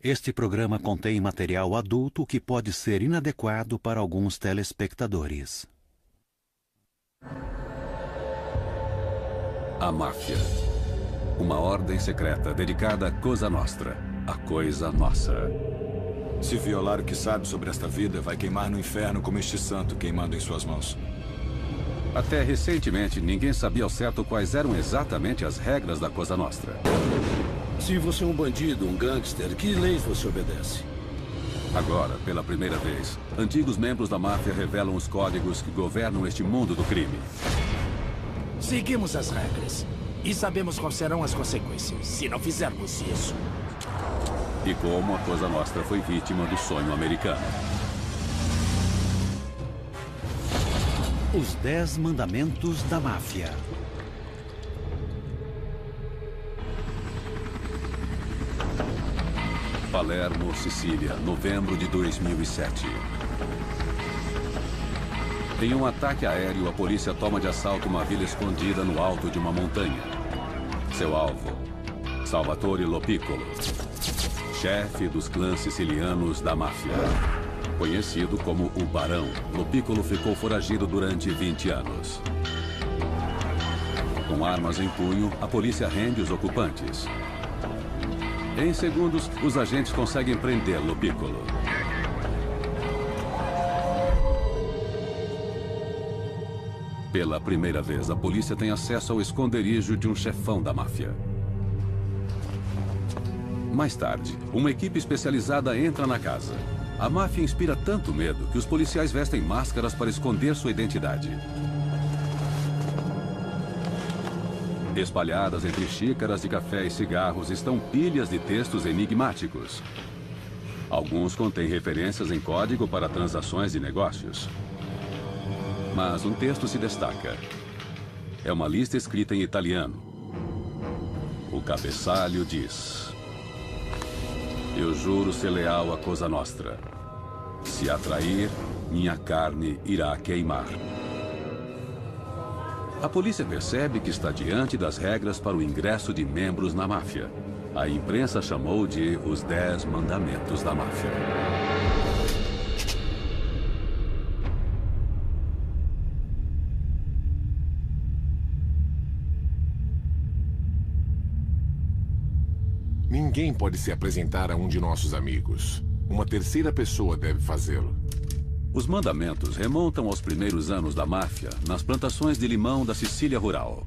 Este programa contém material adulto que pode ser inadequado para alguns telespectadores. A máfia. Uma ordem secreta dedicada à Cosa Nostra, a coisa nossa. Se violar o que sabe sobre esta vida, vai queimar no inferno como este santo queimando em suas mãos. Até recentemente, ninguém sabia ao certo quais eram exatamente as regras da Cosa Nostra. Se você é um bandido, um gangster, que leis você obedece? Agora, pela primeira vez, antigos membros da máfia revelam os códigos que governam este mundo do crime. Seguimos as regras. E sabemos quais serão as consequências se não fizermos isso. E como a Cosa Nostra foi vítima do sonho americano. Os 10 Mandamentos da Máfia. Palermo, Sicília, novembro de 2007. Em um ataque aéreo, a polícia toma de assalto uma vila escondida no alto de uma montanha. Seu alvo, Salvatore Lo Piccolo, chefe dos clãs sicilianos da máfia. Conhecido como o Barão, Lo Piccolo ficou foragido durante 20 anos. Com armas em punho, a polícia rende os ocupantes. Em segundos, os agentes conseguem prender Lo Piccolo. Pela primeira vez, a polícia tem acesso ao esconderijo de um chefão da máfia. Mais tarde, uma equipe especializada entra na casa. A máfia inspira tanto medo que os policiais vestem máscaras para esconder sua identidade. Espalhadas entre xícaras de café e cigarros estão pilhas de textos enigmáticos. Alguns contêm referências em código para transações de negócios. Mas um texto se destaca. É uma lista escrita em italiano. O cabeçalho diz: eu juro ser leal à Cosa Nostra. Se a trair, minha carne irá queimar. A polícia percebe que está diante das regras para o ingresso de membros na máfia. A imprensa chamou de os 10 Mandamentos da Máfia. Ninguém pode se apresentar a um de nossos amigos. Uma terceira pessoa deve fazê-lo. Os mandamentos remontam aos primeiros anos da máfia nas plantações de limão da Sicília rural.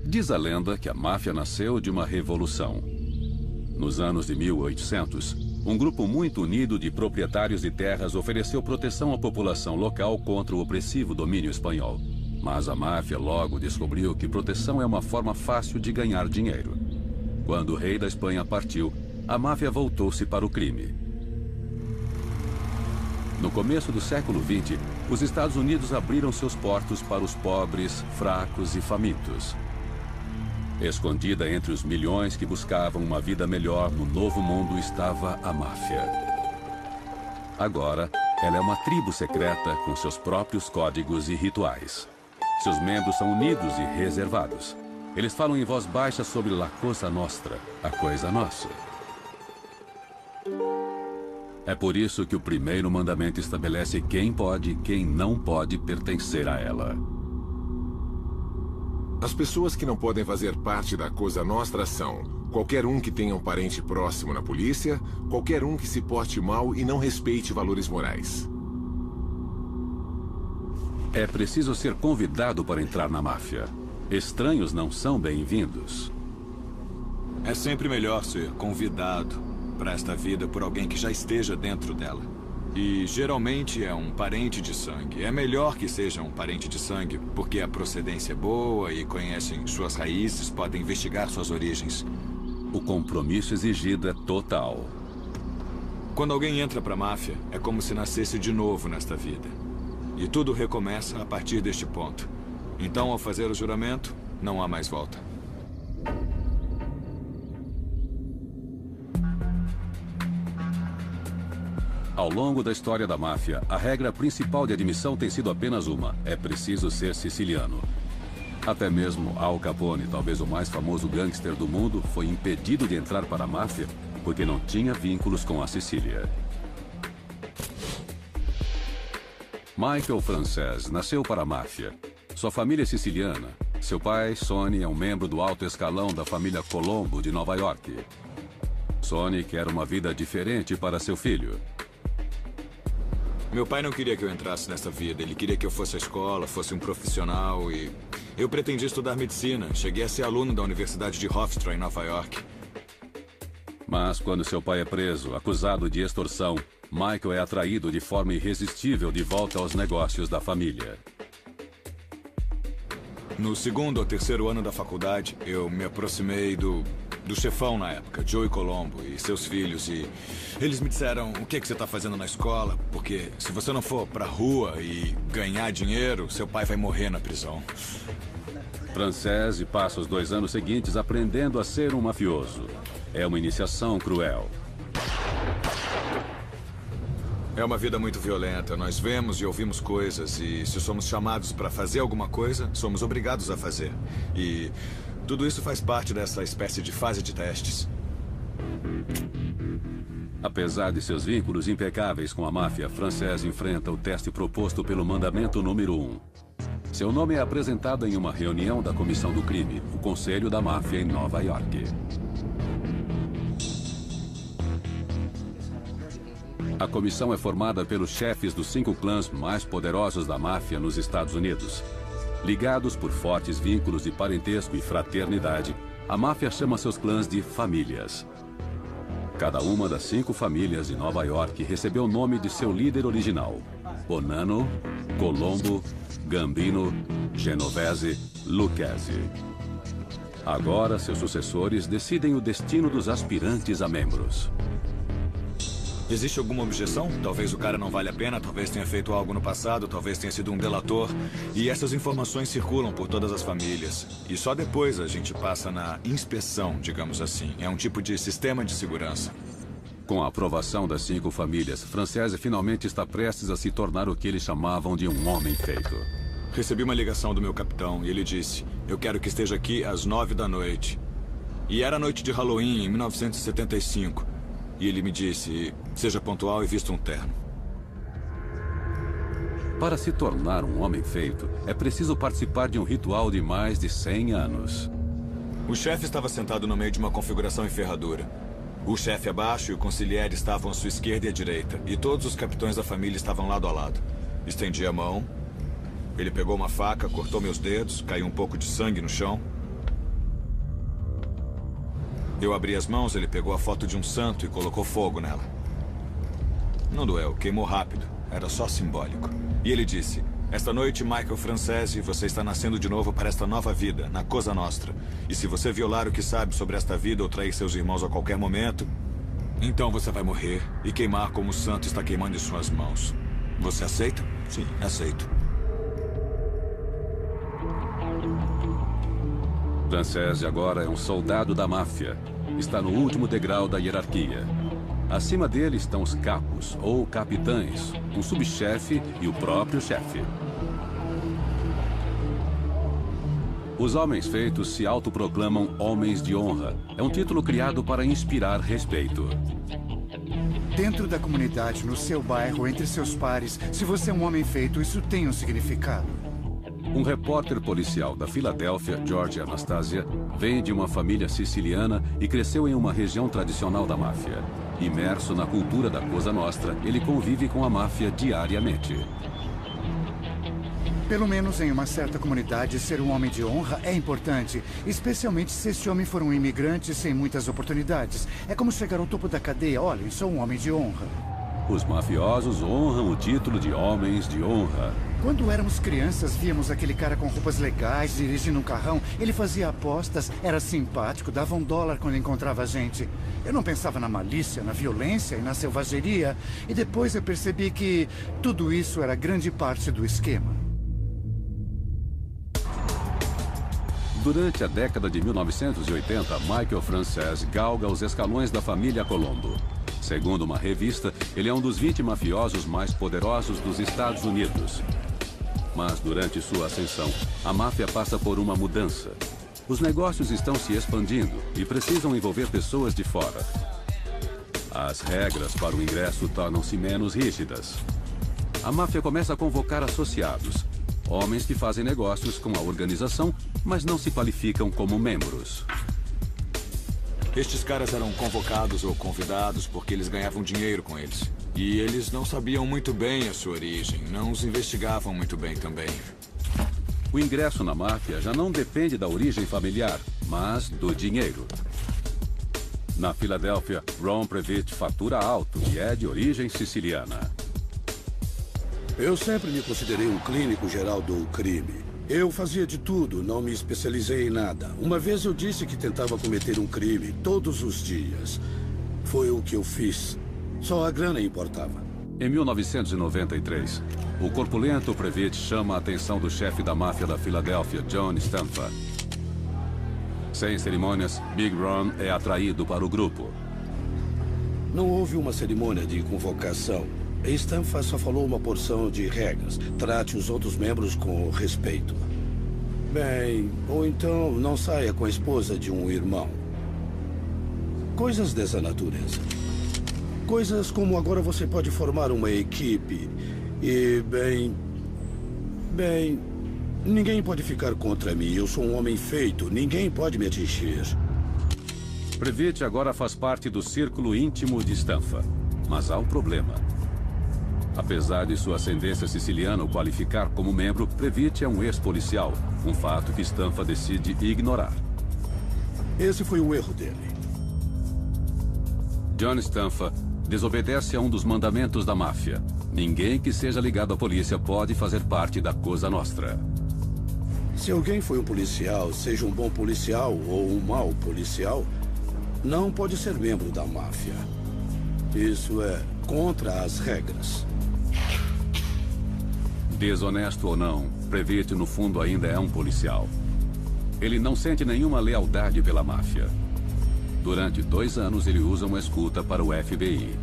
Diz a lenda que a máfia nasceu de uma revolução. Nos anos de 1800, um grupo muito unido de proprietários de terras ofereceu proteção à população local contra o opressivo domínio espanhol. Mas a máfia logo descobriu que proteção é uma forma fácil de ganhar dinheiro. Quando o rei da Espanha partiu, a máfia voltou-se para o crime. No começo do século XX, os Estados Unidos abriram seus portos para os pobres, fracos e famintos. Escondida entre os milhões que buscavam uma vida melhor no novo mundo estava a máfia. Agora, ela é uma tribo secreta com seus próprios códigos e rituais. Seus membros são unidos e reservados. Eles falam em voz baixa sobre La Cosa Nostra, a coisa nossa. É por isso que o primeiro mandamento estabelece quem pode e quem não pode pertencer a ela. As pessoas que não podem fazer parte da Cosa Nostra são qualquer um que tenha um parente próximo na polícia, qualquer um que se porte mal e não respeite valores morais. É preciso ser convidado para entrar na máfia. Estranhos não são bem-vindos. É sempre melhor ser convidado para esta vida por alguém que já esteja dentro dela. E geralmente é um parente de sangue. É melhor que seja um parente de sangue, porque a procedência é boa e conhecem suas raízes, podem investigar suas origens. O compromisso exigido é total. Quando alguém entra para a máfia, é como se nascesse de novo nesta vida. E tudo recomeça a partir deste ponto. Então, ao fazer o juramento, não há mais volta. Ao longo da história da máfia, a regra principal de admissão tem sido apenas uma: é preciso ser siciliano. Até mesmo Al Capone, talvez o mais famoso gangster do mundo, foi impedido de entrar para a máfia porque não tinha vínculos com a Sicília. Michael Frances nasceu para a máfia. Sua família é siciliana. Seu pai, Sonny, é um membro do alto escalão da família Colombo de Nova York. Sonny quer uma vida diferente para seu filho. Meu pai não queria que eu entrasse nessa vida. Ele queria que eu fosse à escola, fosse um profissional e... Eu pretendia estudar medicina. Cheguei a ser aluno da Universidade de Hofstra, em Nova York. Mas quando seu pai é preso, acusado de extorsão, Michael é atraído de forma irresistível de volta aos negócios da família. No segundo ou terceiro ano da faculdade, eu me aproximei do chefão na época, Joey Colombo, e seus filhos. E eles me disseram, o que você está fazendo na escola? Porque se você não for pra rua e ganhar dinheiro, seu pai vai morrer na prisão. Frances passa os 2 anos seguintes aprendendo a ser um mafioso. É uma iniciação cruel. É uma vida muito violenta. Nós vemos e ouvimos coisas e se somos chamados para fazer alguma coisa, somos obrigados a fazer. E tudo isso faz parte dessa espécie de fase de testes. Apesar de seus vínculos impecáveis com a máfia, Frances enfrenta o teste proposto pelo mandamento número 1. Seu nome é apresentado em uma reunião da Comissão do Crime, o Conselho da Máfia em Nova York. A comissão é formada pelos chefes dos 5 clãs mais poderosos da máfia nos Estados Unidos. Ligados por fortes vínculos de parentesco e fraternidade, a máfia chama seus clãs de famílias. Cada uma das 5 famílias de Nova York recebeu o nome de seu líder original: Bonanno, Colombo, Gambino, Genovese, Lucchese. Agora, seus sucessores decidem o destino dos aspirantes a membros. Existe alguma objeção? Talvez o cara não valha a pena, talvez tenha feito algo no passado, talvez tenha sido um delator. E essas informações circulam por todas as famílias. E só depois a gente passa na inspeção, digamos assim. É um tipo de sistema de segurança. Com a aprovação das 5 famílias, Frances finalmente está prestes a se tornar o que eles chamavam de um homem feito. Recebi uma ligação do meu capitão e ele disse: eu quero que esteja aqui às 9 da noite. E era noite de Halloween, em 1975. E ele me disse, seja pontual e vista um terno. Para se tornar um homem feito, é preciso participar de um ritual de mais de 100 anos. O chefe estava sentado no meio de uma configuração em ferradura. O chefe abaixo e o consigliere estavam à sua esquerda e à direita. E todos os capitães da família estavam lado a lado. Estendi a mão. Ele pegou uma faca, cortou meus dedos, caiu um pouco de sangue no chão. Eu abri as mãos, ele pegou a foto de um santo e colocou fogo nela. Não doeu, queimou rápido. Era só simbólico. E ele disse, esta noite, Michael Francese, você está nascendo de novo para esta nova vida, na Cosa Nostra. E se você violar o que sabe sobre esta vida ou trair seus irmãos a qualquer momento, então você vai morrer e queimar como o santo está queimando em suas mãos. Você aceita? Sim, aceito. Francese agora é um soldado da máfia. Está no último degrau da hierarquia. Acima dele estão os capos, ou capitães, um subchefe e o próprio chefe. Os homens feitos se autoproclamam homens de honra. É um título criado para inspirar respeito. Dentro da comunidade, no seu bairro, entre seus pares, se você é um homem feito, isso tem um significado. Um repórter policial da Filadélfia, George Anastasia, vem de uma família siciliana e cresceu em uma região tradicional da máfia. Imerso na cultura da Cosa Nostra, ele convive com a máfia diariamente. Pelo menos em uma certa comunidade, ser um homem de honra é importante, especialmente se esse homem for um imigrante sem muitas oportunidades. É como chegar ao topo da cadeia. Olha, sou um homem de honra. Os mafiosos honram o título de homens de honra. Quando éramos crianças, víamos aquele cara com roupas legais, dirigindo um carrão. Ele fazia apostas, era simpático, dava $1 quando encontrava a gente. Eu não pensava na malícia, na violência e na selvageria. E depois eu percebi que tudo isso era grande parte do esquema. Durante a década de 1980, Michael Francese galga os escalões da família Colombo. Segundo uma revista, ele é um dos 20 mafiosos mais poderosos dos Estados Unidos. Mas durante sua ascensão, a máfia passa por uma mudança. Os negócios estão se expandindo e precisam envolver pessoas de fora. As regras para o ingresso tornam-se menos rígidas. A máfia começa a convocar associados, homens que fazem negócios com a organização, mas não se qualificam como membros. Estes caras eram convocados ou convidados porque eles ganhavam dinheiro com eles. E eles não sabiam muito bem a sua origem, não os investigavam muito bem também. O ingresso na máfia já não depende da origem familiar, mas do dinheiro. Na Filadélfia, Ron Previtt fatura alto e é de origem siciliana. Eu sempre me considerei um clínico geral do crime. Eu fazia de tudo, não me especializei em nada. Uma vez eu disse que tentava cometer um crime todos os dias. Foi o que eu fiz. Só a grana importava. Em 1993, o corpulento Previtt chama a atenção do chefe da máfia da Filadélfia, John Stanfa. Sem cerimônias, Big Ron é atraído para o grupo. Não houve uma cerimônia de convocação. Stanfa só falou uma porção de regras. Trate os outros membros com respeito. Bem, ou então não saia com a esposa de um irmão. Coisas dessa natureza. Coisas como agora você pode formar uma equipe. E, bem, ninguém pode ficar contra mim. Eu sou um homem feito. Ninguém pode me atingir. Previtt agora faz parte do círculo íntimo de Stanfa. Mas há um problema. Apesar de sua ascendência siciliana o qualificar como membro, Previtt é um ex-policial. Um fato que Stanfa decide ignorar. Esse foi o erro dele. John Stanfa desobedece a um dos mandamentos da máfia. Ninguém que seja ligado à polícia pode fazer parte da Cosa Nostra. Se alguém foi um policial, seja um bom policial ou um mau policial, não pode ser membro da máfia. Isso é contra as regras. Desonesto ou não, Previtt no fundo ainda é um policial. Ele não sente nenhuma lealdade pela máfia. Durante 2 anos ele usa uma escuta para o FBI.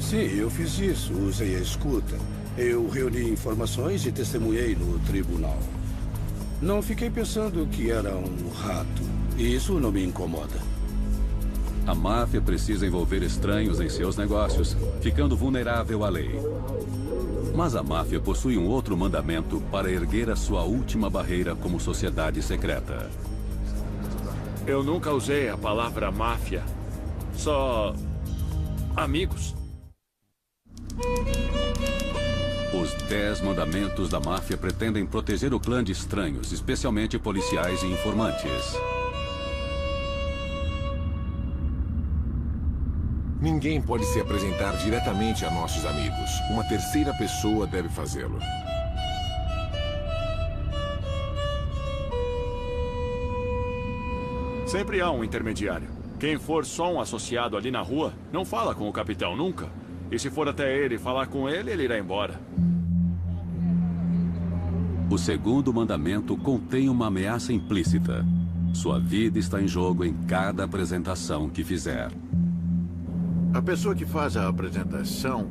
Sim, eu fiz isso. Usei a escuta. Eu reuni informações e testemunhei no tribunal. Não fiquei pensando que era um rato. E isso não me incomoda. A máfia precisa envolver estranhos em seus negócios, ficando vulnerável à lei. Mas a máfia possui um outro mandamento para erguer a sua última barreira como sociedade secreta. Eu nunca usei a palavra máfia. Só amigos. Os 10 mandamentos da máfia pretendem proteger o clã de estranhos, especialmente policiais e informantes. Ninguém pode se apresentar diretamente a nossos amigos. Uma terceira pessoa deve fazê-lo. Sempre há um intermediário. Quem for só um associado ali na rua, não fala com o capitão nunca. E se for até ele falar com ele, ele irá embora. O segundo mandamento contém uma ameaça implícita. Sua vida está em jogo em cada apresentação que fizer. A pessoa que faz a apresentação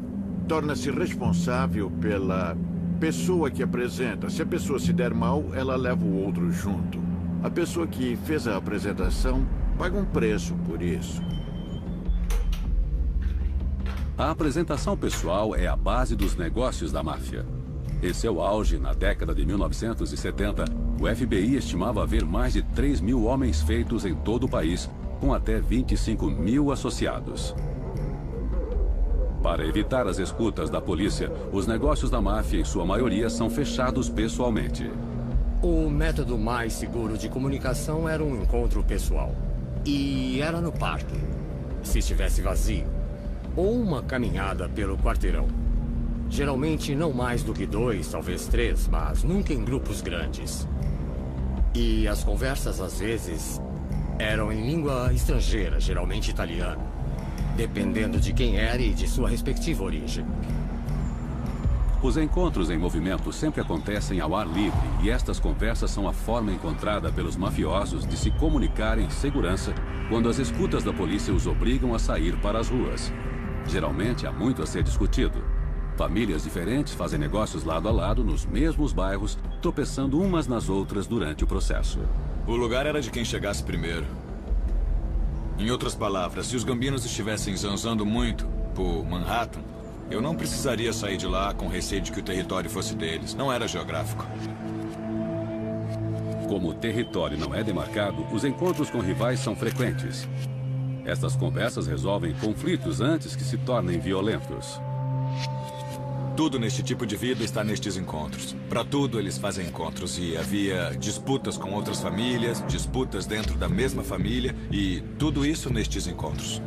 torna-se responsável pela pessoa que apresenta. Se a pessoa se der mal, ela leva o outro junto. A pessoa que fez a apresentação paga um preço por isso. A apresentação pessoal é a base dos negócios da máfia. Em seu auge, na década de 1970, o FBI estimava haver mais de 3 mil homens feitos em todo o país, com até 25 mil associados. Para evitar as escutas da polícia, os negócios da máfia, em sua maioria, são fechados pessoalmente. O método mais seguro de comunicação era um encontro pessoal. E era no parque, se estivesse vazio. Ou uma caminhada pelo quarteirão. Geralmente não mais do que 2, talvez 3, mas nunca em grupos grandes. E as conversas, às vezes, eram em língua estrangeira, geralmente italiano. Dependendo de quem era e de sua respectiva origem. Os encontros em movimento sempre acontecem ao ar livre e estas conversas são a forma encontrada pelos mafiosos de se comunicarem em segurança quando as escutas da polícia os obrigam a sair para as ruas. Geralmente há muito a ser discutido. Famílias diferentes fazem negócios lado a lado nos mesmos bairros, tropeçando umas nas outras durante o processo. O lugar era de quem chegasse primeiro. Em outras palavras, se os Gambinos estivessem zanzando muito por Manhattan, eu não precisaria sair de lá com receio de que o território fosse deles. Não era geográfico. Como o território não é demarcado, os encontros com rivais são frequentes. Estas conversas resolvem conflitos antes que se tornem violentos. Tudo neste tipo de vida está nestes encontros. Para tudo eles fazem encontros e havia disputas com outras famílias, disputas dentro da mesma família e tudo isso nestes encontros.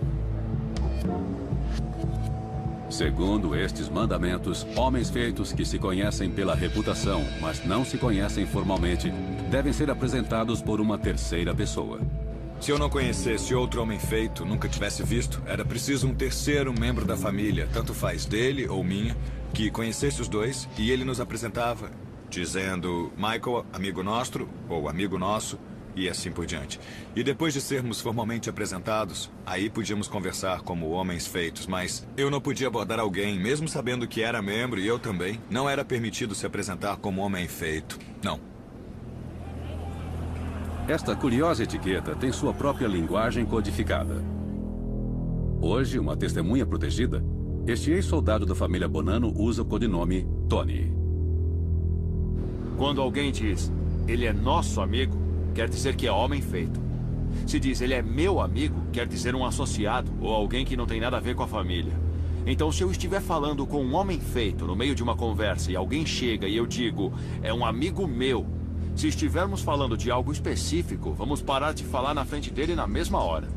Segundo estes mandamentos, homens feitos que se conhecem pela reputação, mas não se conhecem formalmente, devem ser apresentados por uma terceira pessoa. Se eu não conhecesse outro homem feito, nunca tivesse visto, era preciso um terceiro membro da família, tanto faz dele ou minha, que conhecesse os dois e ele nos apresentava, dizendo Michael, amigo nosso, ou amigo nosso, e assim por diante. E depois de sermos formalmente apresentados, aí podíamos conversar como homens feitos, mas eu não podia abordar alguém, mesmo sabendo que era membro e eu também. Não era permitido se apresentar como homem feito. Não. Esta curiosa etiqueta tem sua própria linguagem codificada. Hoje, uma testemunha protegida, este ex-soldado da família Bonanno usa o codinome Tony. Quando alguém diz, ele é nosso amigo, quer dizer que é homem feito. Se diz, ele é meu amigo, quer dizer um associado ou alguém que não tem nada a ver com a família. Então, se eu estiver falando com um homem feito no meio de uma conversa e alguém chega e eu digo, é um amigo meu, se estivermos falando de algo específico, vamos parar de falar na frente dele na mesma hora.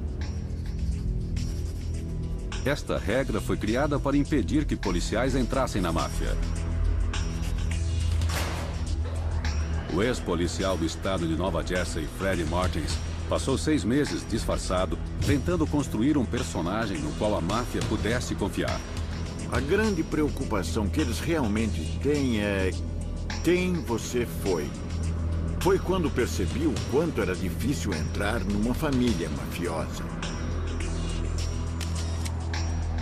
Esta regra foi criada para impedir que policiais entrassem na máfia. O ex-policial do estado de Nova Jersey, Freddie Martins, passou 6 meses disfarçado, tentando construir um personagem no qual a máfia pudesse confiar. A grande preocupação que eles realmente têm é quem você foi. Foi quando percebi o quanto era difícil entrar numa família mafiosa.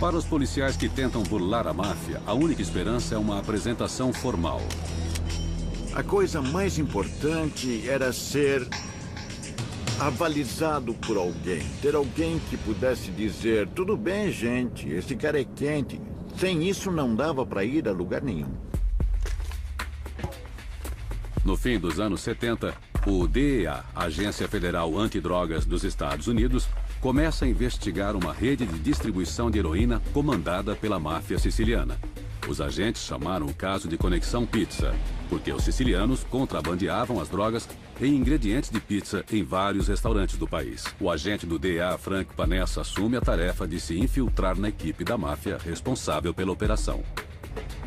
Para os policiais que tentam burlar a máfia, a única esperança é uma apresentação formal. A coisa mais importante era ser avalizado por alguém. Ter alguém que pudesse dizer, tudo bem, gente, esse cara é quente. Sem isso não dava para ir a lugar nenhum. No fim dos anos 70, o DEA, Agência Federal Antidrogas dos Estados Unidos, começa a investigar uma rede de distribuição de heroína comandada pela máfia siciliana. Os agentes chamaram o caso de Conexão Pizza, porque os sicilianos contrabandeavam as drogas em ingredientes de pizza em vários restaurantes do país. O agente do DEA, Frank Panessa, assume a tarefa de se infiltrar na equipe da máfia responsável pela operação.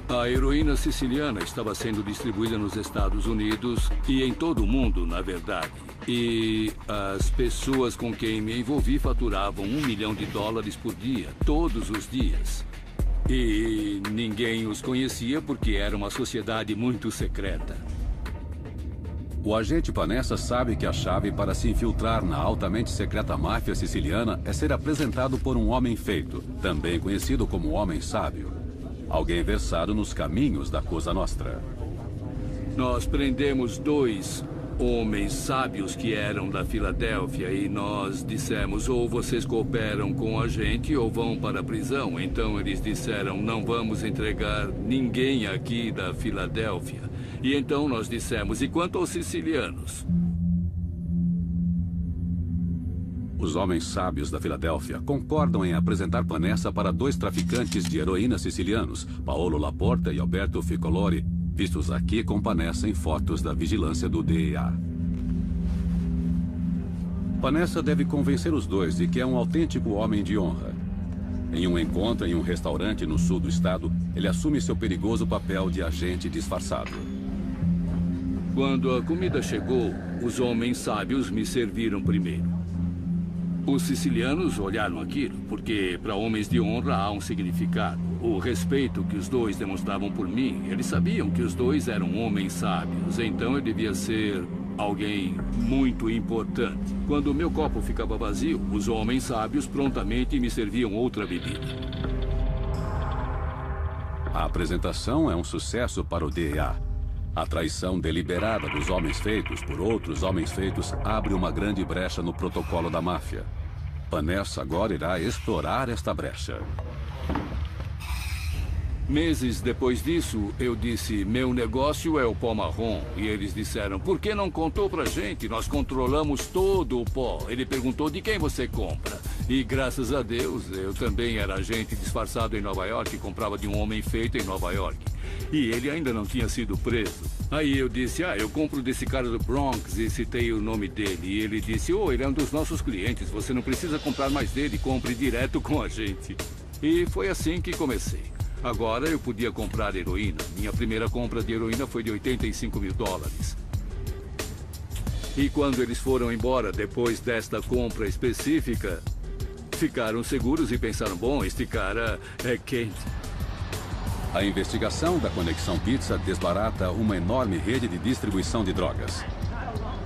A heroína siciliana estava sendo distribuída nos Estados Unidos e em todo o mundo, na verdade. E as pessoas com quem me envolvi faturavam $1 milhão por dia, todos os dias. E ninguém os conhecia porque era uma sociedade muito secreta. O agente Panessa sabe que a chave para se infiltrar na altamente secreta máfia siciliana é ser apresentado por um homem feito, também conhecido como homem sábio. Alguém versado nos caminhos da Cosa Nostra. Nós prendemos 2 homens sábios que eram da Filadélfia e nós dissemos, ou vocês cooperam com a gente ou vão para a prisão. Então eles disseram, não vamos entregar ninguém aqui da Filadélfia. E então nós dissemos, e quanto aos sicilianos? Os homens sábios da Filadélfia concordam em apresentar Panessa para 2 traficantes de heroína sicilianos, Paolo Laporta e Alberto Ficcolori, vistos aqui com Panessa em fotos da vigilância do DEA. Panessa deve convencer os 2 de que é um autêntico homem de honra. Em um encontro em um restaurante no sul do estado, ele assume seu perigoso papel de agente disfarçado. Quando a comida chegou, os homens sábios me serviram primeiro. Os sicilianos olharam aquilo, porque para homens de honra há um significado. O respeito que os 2 demonstravam por mim, eles sabiam que os 2 eram homens sábios, então eu devia ser alguém muito importante. Quando o meu copo ficava vazio, os homens sábios prontamente me serviam outra bebida. A apresentação é um sucesso para o DEA. A traição deliberada dos homens feitos por outros homens feitos abre uma grande brecha no protocolo da máfia. Panessa agora irá explorar esta brecha. Meses depois disso, eu disse, meu negócio é o pó marrom. E eles disseram, por que não contou pra gente? Nós controlamos todo o pó. Ele perguntou, de quem você compra? E graças a Deus, eu também era agente disfarçado em Nova York e comprava de um homem feito em Nova York. E ele ainda não tinha sido preso. Aí eu disse, eu compro desse cara do Bronx e citei o nome dele. E ele disse, ele é um dos nossos clientes, você não precisa comprar mais dele, compre direto com a gente. E foi assim que comecei. Agora eu podia comprar heroína. Minha primeira compra de heroína foi de $85 mil. E quando eles foram embora, depois desta compra específica, ficaram seguros e pensaram, bom, este cara é quente. A investigação da Conexão Pizza desbarata uma enorme rede de distribuição de drogas.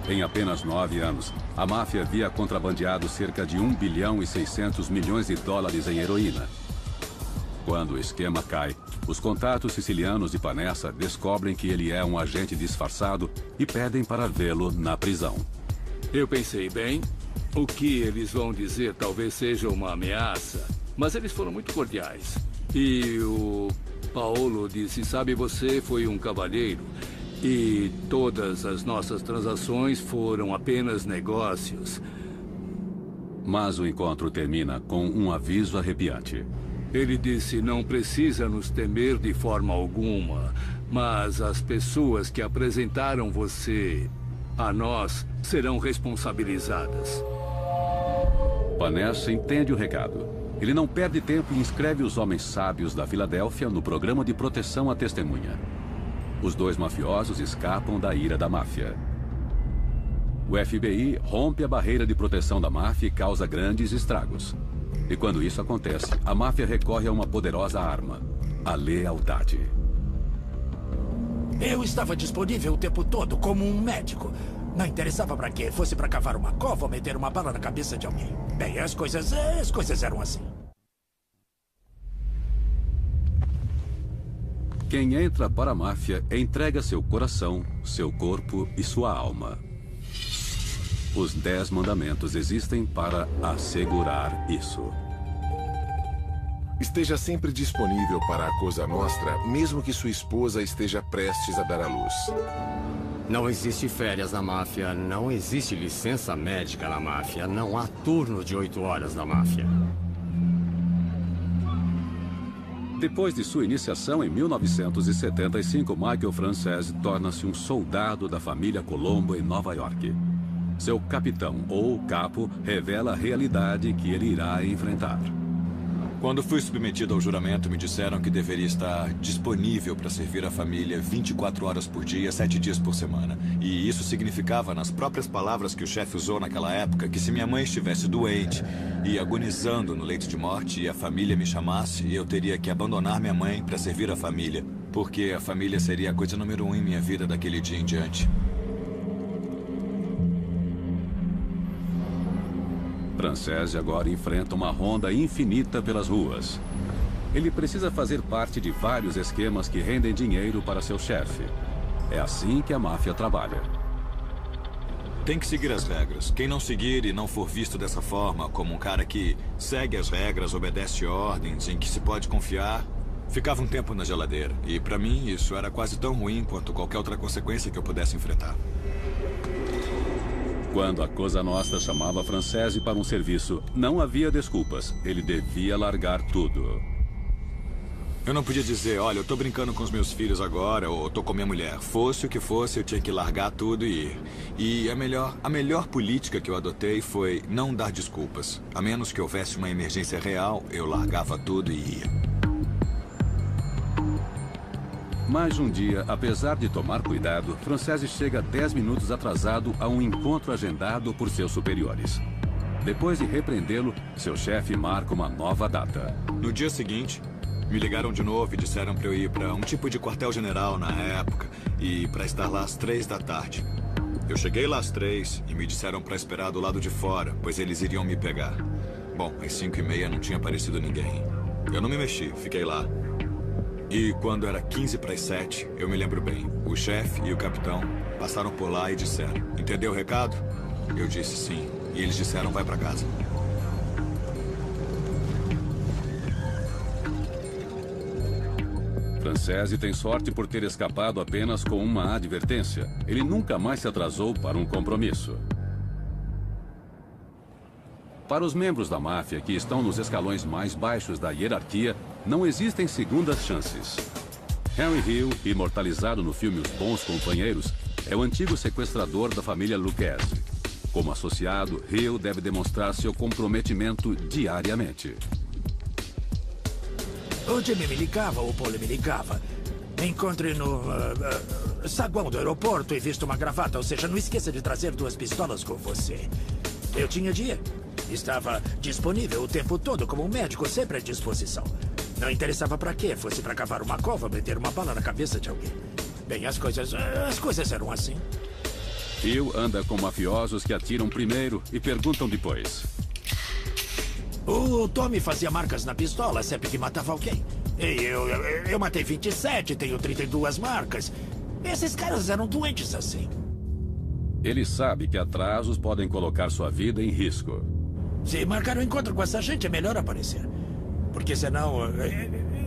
Em apenas 9 anos, a máfia havia contrabandeado cerca de $1 bilhão e 600 milhões em heroína. Quando o esquema cai, os contatos sicilianos de Panessa descobrem que ele é um agente disfarçado e pedem para vê-lo na prisão. Eu pensei, bem, o que eles vão dizer talvez seja uma ameaça, mas eles foram muito cordiais. E o Paolo disse, sabe, você foi um cavalheiro e todas as nossas transações foram apenas negócios. Mas o encontro termina com um aviso arrepiante. Ele disse, não precisa nos temer de forma alguma, mas as pessoas que apresentaram você a nós serão responsabilizadas. Panessa entende o recado. Ele não perde tempo e inscreve os homens sábios da Filadélfia no programa de proteção à testemunha. Os dois mafiosos escapam da ira da máfia. O FBI rompe a barreira de proteção da máfia e causa grandes estragos. E quando isso acontece, a máfia recorre a uma poderosa arma, a lealdade. Eu estava disponível o tempo todo, como um médico. Não interessava para quê, fosse para cavar uma cova ou meter uma bala na cabeça de alguém. Bem, as coisas eram assim. Quem entra para a máfia entrega seu coração, seu corpo e sua alma. Os 10 mandamentos existem para assegurar isso. Esteja sempre disponível para a Cosa Nostra, mesmo que sua esposa esteja prestes a dar à luz. Não existe férias na máfia, não existe licença médica na máfia, não há turno de 8 horas na máfia. Depois de sua iniciação em 1975, Michael Francese torna-se um soldado da família Colombo em Nova York. Seu capitão, ou capo, revela a realidade que ele irá enfrentar. Quando fui submetido ao juramento, me disseram que deveria estar disponível para servir a família 24 horas por dia, 7 dias por semana. E isso significava, nas próprias palavras que o chefe usou naquela época, que se minha mãe estivesse doente e agonizando no leito de morte e a família me chamasse, eu teria que abandonar minha mãe para servir a família, porque a família seria a coisa número 1 em minha vida daquele dia em diante. Francese agora enfrenta uma ronda infinita pelas ruas. Ele precisa fazer parte de vários esquemas que rendem dinheiro para seu chefe. É assim que a máfia trabalha. Tem que seguir as regras. Quem não seguir e não for visto dessa forma, como um cara que segue as regras, obedece ordens, em que se pode confiar, ficava um tempo na geladeira. E para mim isso era quase tão ruim quanto qualquer outra consequência que eu pudesse enfrentar. Quando a Cosa Nostra chamava Francese para um serviço, não havia desculpas. Ele devia largar tudo. Eu não podia dizer, olha, eu tô brincando com os meus filhos agora, ou tô com minha mulher. Fosse o que fosse, eu tinha que largar tudo e ir. E a melhor política que eu adotei foi não dar desculpas. A menos que houvesse uma emergência real, eu largava tudo e ia. Mais um dia, apesar de tomar cuidado, Francese chega 10 minutos atrasado a um encontro agendado por seus superiores. Depois de repreendê-lo, seu chefe marca uma nova data. No dia seguinte, me ligaram de novo e disseram para eu ir para um tipo de quartel-general na época e para estar lá às 3 da tarde. Eu cheguei lá às 3 e me disseram para esperar do lado de fora, pois eles iriam me pegar. Bom, às 5h30 não tinha aparecido ninguém. Eu não me mexi, fiquei lá. E quando era 15 para as 7, eu me lembro bem, o chefe e o capitão passaram por lá e disseram, entendeu o recado? Eu disse sim, e eles disseram, vai para casa. Francese tem sorte por ter escapado apenas com uma advertência. Ele nunca mais se atrasou para um compromisso. Para os membros da máfia que estão nos escalões mais baixos da hierarquia, não existem segundas chances. Henry Hill, imortalizado no filme Os Bons Companheiros, é o antigo sequestrador da família Lucchese. Como associado, Hill deve demonstrar seu comprometimento diariamente. O Jimmy me ligava, o Paul me ligava. Me encontre no saguão do aeroporto e visto uma gravata, ou seja, não esqueça de trazer 2 pistolas com você. Eu tinha dinheiro. Estava disponível o tempo todo como um médico, sempre à disposição. Não interessava para quê, fosse para cavar uma cova, meter uma bala na cabeça de alguém. Bem, as coisas eram assim. Hill anda com mafiosos que atiram primeiro e perguntam depois. O Tommy fazia marcas na pistola sempre que matava alguém. E eu matei 27, tenho 32 marcas. Esses caras eram doentes assim. Ele sabe que atrasos podem colocar sua vida em risco. Se marcar um encontro com essa gente, é melhor aparecer. Porque senão...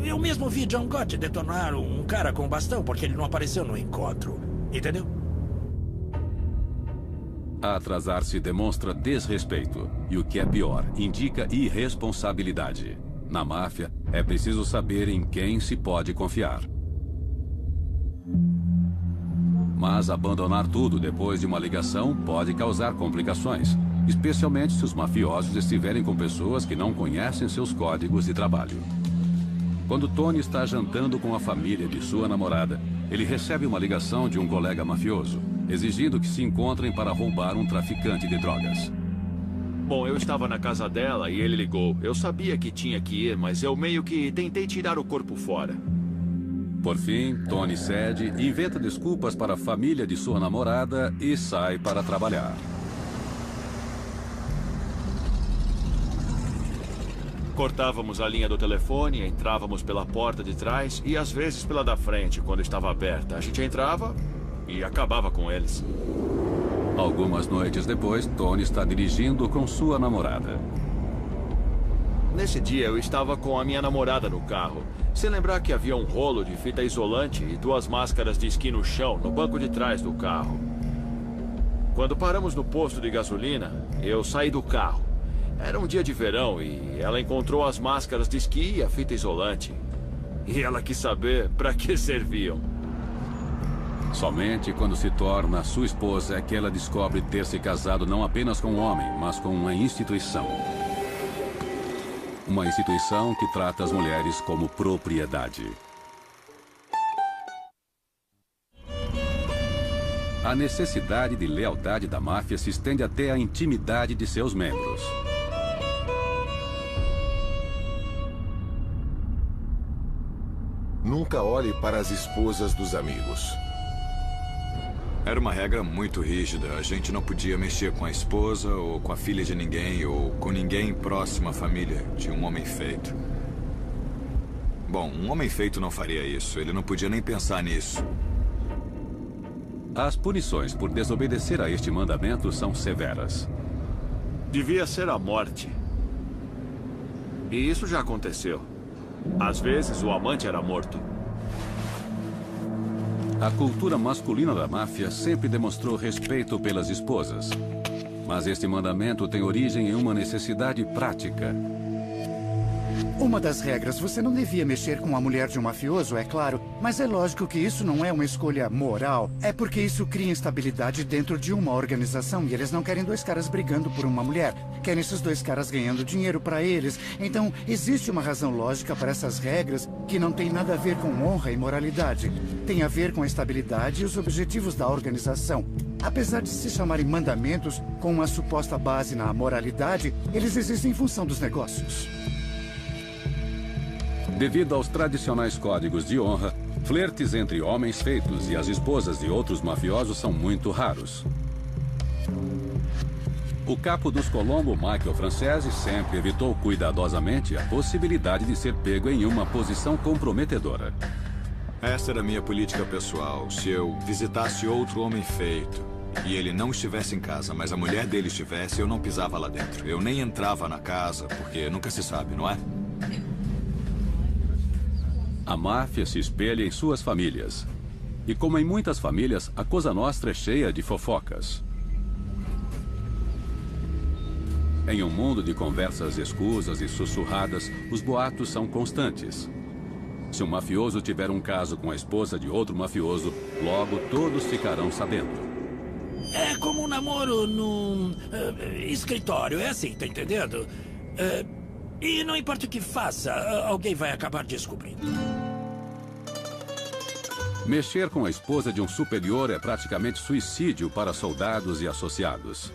Eu mesmo vi John Gott detonar um cara com um bastão porque ele não apareceu no encontro. Entendeu? Atrasar-se demonstra desrespeito. E o que é pior, indica irresponsabilidade. Na máfia, é preciso saber em quem se pode confiar. Mas abandonar tudo depois de uma ligação pode causar complicações. Especialmente se os mafiosos estiverem com pessoas que não conhecem seus códigos de trabalho. Quando Tony está jantando com a família de sua namorada, ele recebe uma ligação de um colega mafioso, exigindo que se encontrem para roubar um traficante de drogas. Bom, eu estava na casa dela e ele ligou. Eu sabia que tinha que ir, mas eu meio que tentei tirar o corpo fora. Por fim, Tony cede, inventa desculpas para a família de sua namorada e sai para trabalhar. Cortávamos a linha do telefone, entrávamos pela porta de trás e às vezes pela da frente, quando estava aberta. A gente entrava e acabava com eles. Algumas noites depois, Tony está dirigindo com sua namorada. Nesse dia, eu estava com a minha namorada no carro. Se lembrar que havia um rolo de fita isolante e 2 máscaras de esqui no chão, no banco de trás do carro. Quando paramos no posto de gasolina, eu saí do carro. Era um dia de verão e ela encontrou as máscaras de esqui e a fita isolante. E ela quis saber para que serviam. Somente quando se torna sua esposa é que ela descobre ter se casado não apenas com um homem, mas com uma instituição. Uma instituição que trata as mulheres como propriedade. A necessidade de lealdade da máfia se estende até a intimidade de seus membros. Nunca olhe para as esposas dos amigos. Era uma regra muito rígida. A gente não podia mexer com a esposa ou com a filha de ninguém ou com ninguém próximo à família de um homem feito. Bom, um homem feito não faria isso. Ele não podia nem pensar nisso. As punições por desobedecer a este mandamento são severas. Devia ser a morte. E isso já aconteceu. Às vezes, o amante era morto. A cultura masculina da máfia sempre demonstrou respeito pelas esposas. Mas este mandamento tem origem em uma necessidade prática. Uma das regras, você não devia mexer com a mulher de um mafioso, é claro. Mas é lógico que isso não é uma escolha moral. É porque isso cria instabilidade dentro de uma organização. E eles não querem 2 caras brigando por uma mulher. Querem esses 2 caras ganhando dinheiro para eles. Então, existe uma razão lógica para essas regras que não tem nada a ver com honra e moralidade. Tem a ver com a estabilidade e os objetivos da organização. Apesar de se chamarem mandamentos, com uma suposta base na moralidade, eles existem em função dos negócios. Devido aos tradicionais códigos de honra, flertes entre homens feitos e as esposas de outros mafiosos são muito raros. O capo dos Colombo, Michael Francese, sempre evitou cuidadosamente a possibilidade de ser pego em uma posição comprometedora. Essa era a minha política pessoal. Se eu visitasse outro homem feito e ele não estivesse em casa, mas a mulher dele estivesse, eu não pisava lá dentro. Eu nem entrava na casa, porque nunca se sabe, não é? A máfia se espelha em suas famílias. E como em muitas famílias, a Cosa Nostra é cheia de fofocas. Em um mundo de conversas escusas e sussurradas, os boatos são constantes. Se um mafioso tiver um caso com a esposa de outro mafioso, logo todos ficarão sabendo. É como um namoro num escritório, é assim, tá entendendo? E não importa o que faça, alguém vai acabar descobrindo. Mexer com a esposa de um superior é praticamente suicídio para soldados e associados.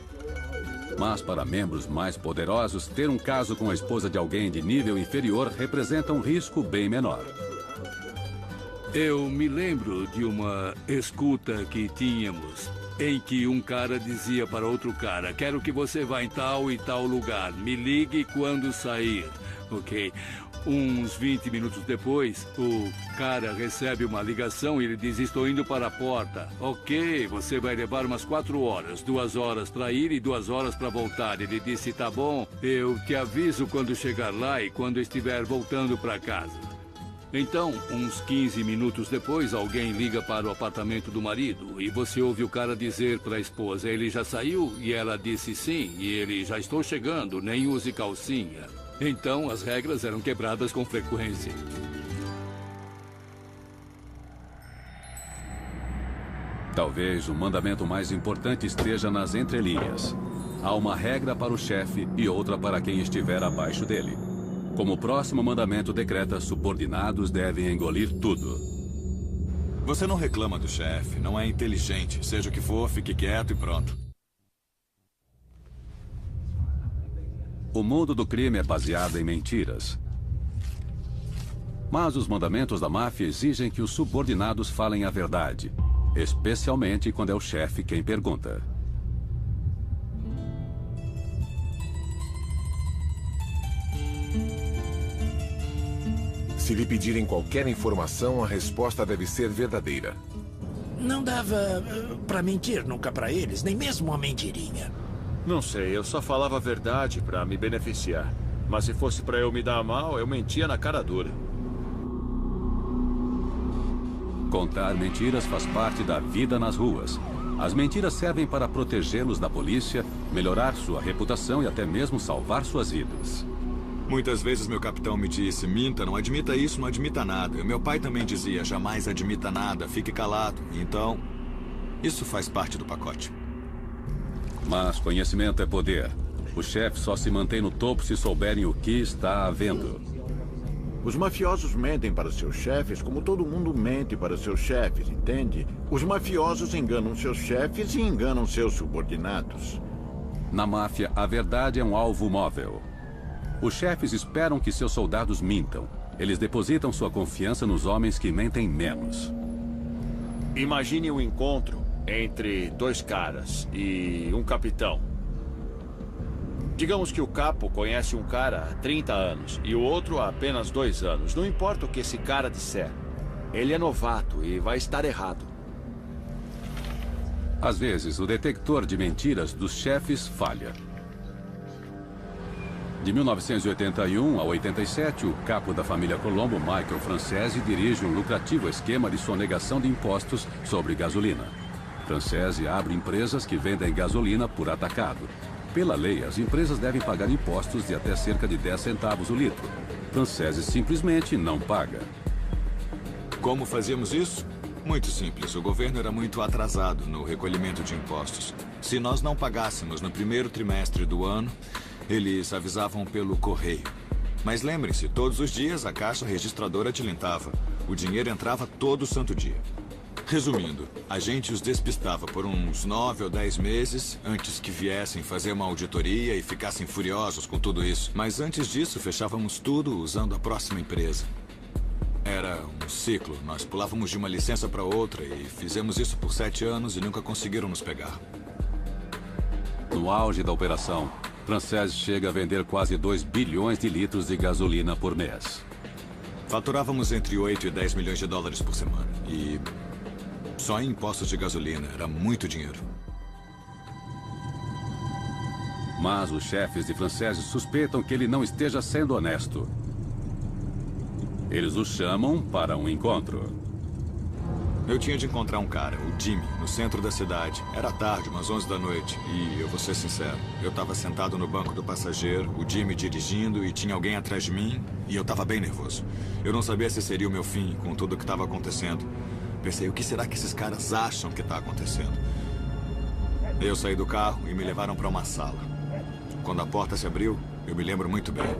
Mas para membros mais poderosos, ter um caso com a esposa de alguém de nível inferior representa um risco bem menor. Eu me lembro de uma escuta que tínhamos, em que um cara dizia para outro cara: quero que você vá em tal e tal lugar, me ligue quando sair, ok? Uns 20 minutos depois, o cara recebe uma ligação e ele diz: estou indo para a porta. Ok, você vai levar umas 4 horas, 2 horas para ir e 2 horas para voltar. Ele disse: tá bom, eu te aviso quando chegar lá e quando estiver voltando para casa. Então, uns 15 minutos depois, alguém liga para o apartamento do marido e você ouve o cara dizer para a esposa: ele já saiu? E ela disse sim, e ele: já estou chegando, nem use calcinha. Então, as regras eram quebradas com frequência. Talvez o mandamento mais importante esteja nas entrelinhas. Há uma regra para o chefe e outra para quem estiver abaixo dele. Como o próximo mandamento decreta, subordinados devem engolir tudo. Você não reclama do chefe, não é inteligente. Seja o que for, fique quieto e pronto. O mundo do crime é baseado em mentiras. Mas os mandamentos da máfia exigem que os subordinados falem a verdade, especialmente quando é o chefe quem pergunta. Se lhe pedirem qualquer informação, a resposta deve ser verdadeira. Não dava pra mentir nunca pra eles, nem mesmo uma mentirinha. Não sei, eu só falava a verdade pra me beneficiar. Mas se fosse pra eu me dar mal, eu mentia na cara dura. Contar mentiras faz parte da vida nas ruas. As mentiras servem para protegê-los da polícia, melhorar sua reputação e até mesmo salvar suas vidas. Muitas vezes meu capitão me disse: minta, não admita isso, não admita nada. E meu pai também dizia: jamais admita nada, fique calado. Então, isso faz parte do pacote. Mas conhecimento é poder. O chefe só se mantém no topo se souberem o que está havendo. Os mafiosos mentem para seus chefes como todo mundo mente para seus chefes, entende? Os mafiosos enganam seus chefes e enganam seus subordinados. Na máfia, a verdade é um alvo móvel. Os chefes esperam que seus soldados mintam. Eles depositam sua confiança nos homens que mentem menos. Imagine um encontro entre 2 caras e um capitão. Digamos que o capo conhece um cara há 30 anos e o outro há apenas 2 anos. Não importa o que esse cara disser. Ele é novato e vai estar errado. Às vezes, o detector de mentiras dos chefes falha. De 1981 a 87, o capo da família Colombo, Michael Francese, dirige um lucrativo esquema de sonegação de impostos sobre gasolina. Francese abre empresas que vendem gasolina por atacado. Pela lei, as empresas devem pagar impostos de até cerca de 10 centavos o litro. Francese simplesmente não paga. Como fazíamos isso? Muito simples. O governo era muito atrasado no recolhimento de impostos. Se nós não pagássemos no primeiro trimestre do ano, eles avisavam pelo correio. Mas lembrem-se, todos os dias a caixa registradora tilintava. O dinheiro entrava todo santo dia. Resumindo, a gente os despistava por uns 9 ou 10 meses antes que viessem fazer uma auditoria e ficassem furiosos com tudo isso. Mas antes disso, fechávamos tudo usando a próxima empresa. Era um ciclo. Nós pulávamos de uma licença para outra e fizemos isso por 7 anos e nunca conseguiram nos pegar. No auge da operação, Francese chega a vender quase 2 bilhões de litros de gasolina por mês. Faturávamos entre 8 e 10 milhões de dólares por semana. E só em impostos de gasolina era muito dinheiro. Mas os chefes de Francese suspeitam que ele não esteja sendo honesto. Eles o chamam para um encontro. Eu tinha de encontrar um cara, o Jimmy, no centro da cidade. Era tarde, umas 11 da noite. E eu vou ser sincero, eu estava sentado no banco do passageiro, o Jimmy dirigindo e tinha alguém atrás de mim e eu estava bem nervoso. Eu não sabia se seria o meu fim com tudo o que estava acontecendo. Pensei, o que será que esses caras acham que está acontecendo? Eu saí do carro e me levaram para uma sala. Quando a porta se abriu, eu me lembro muito bem.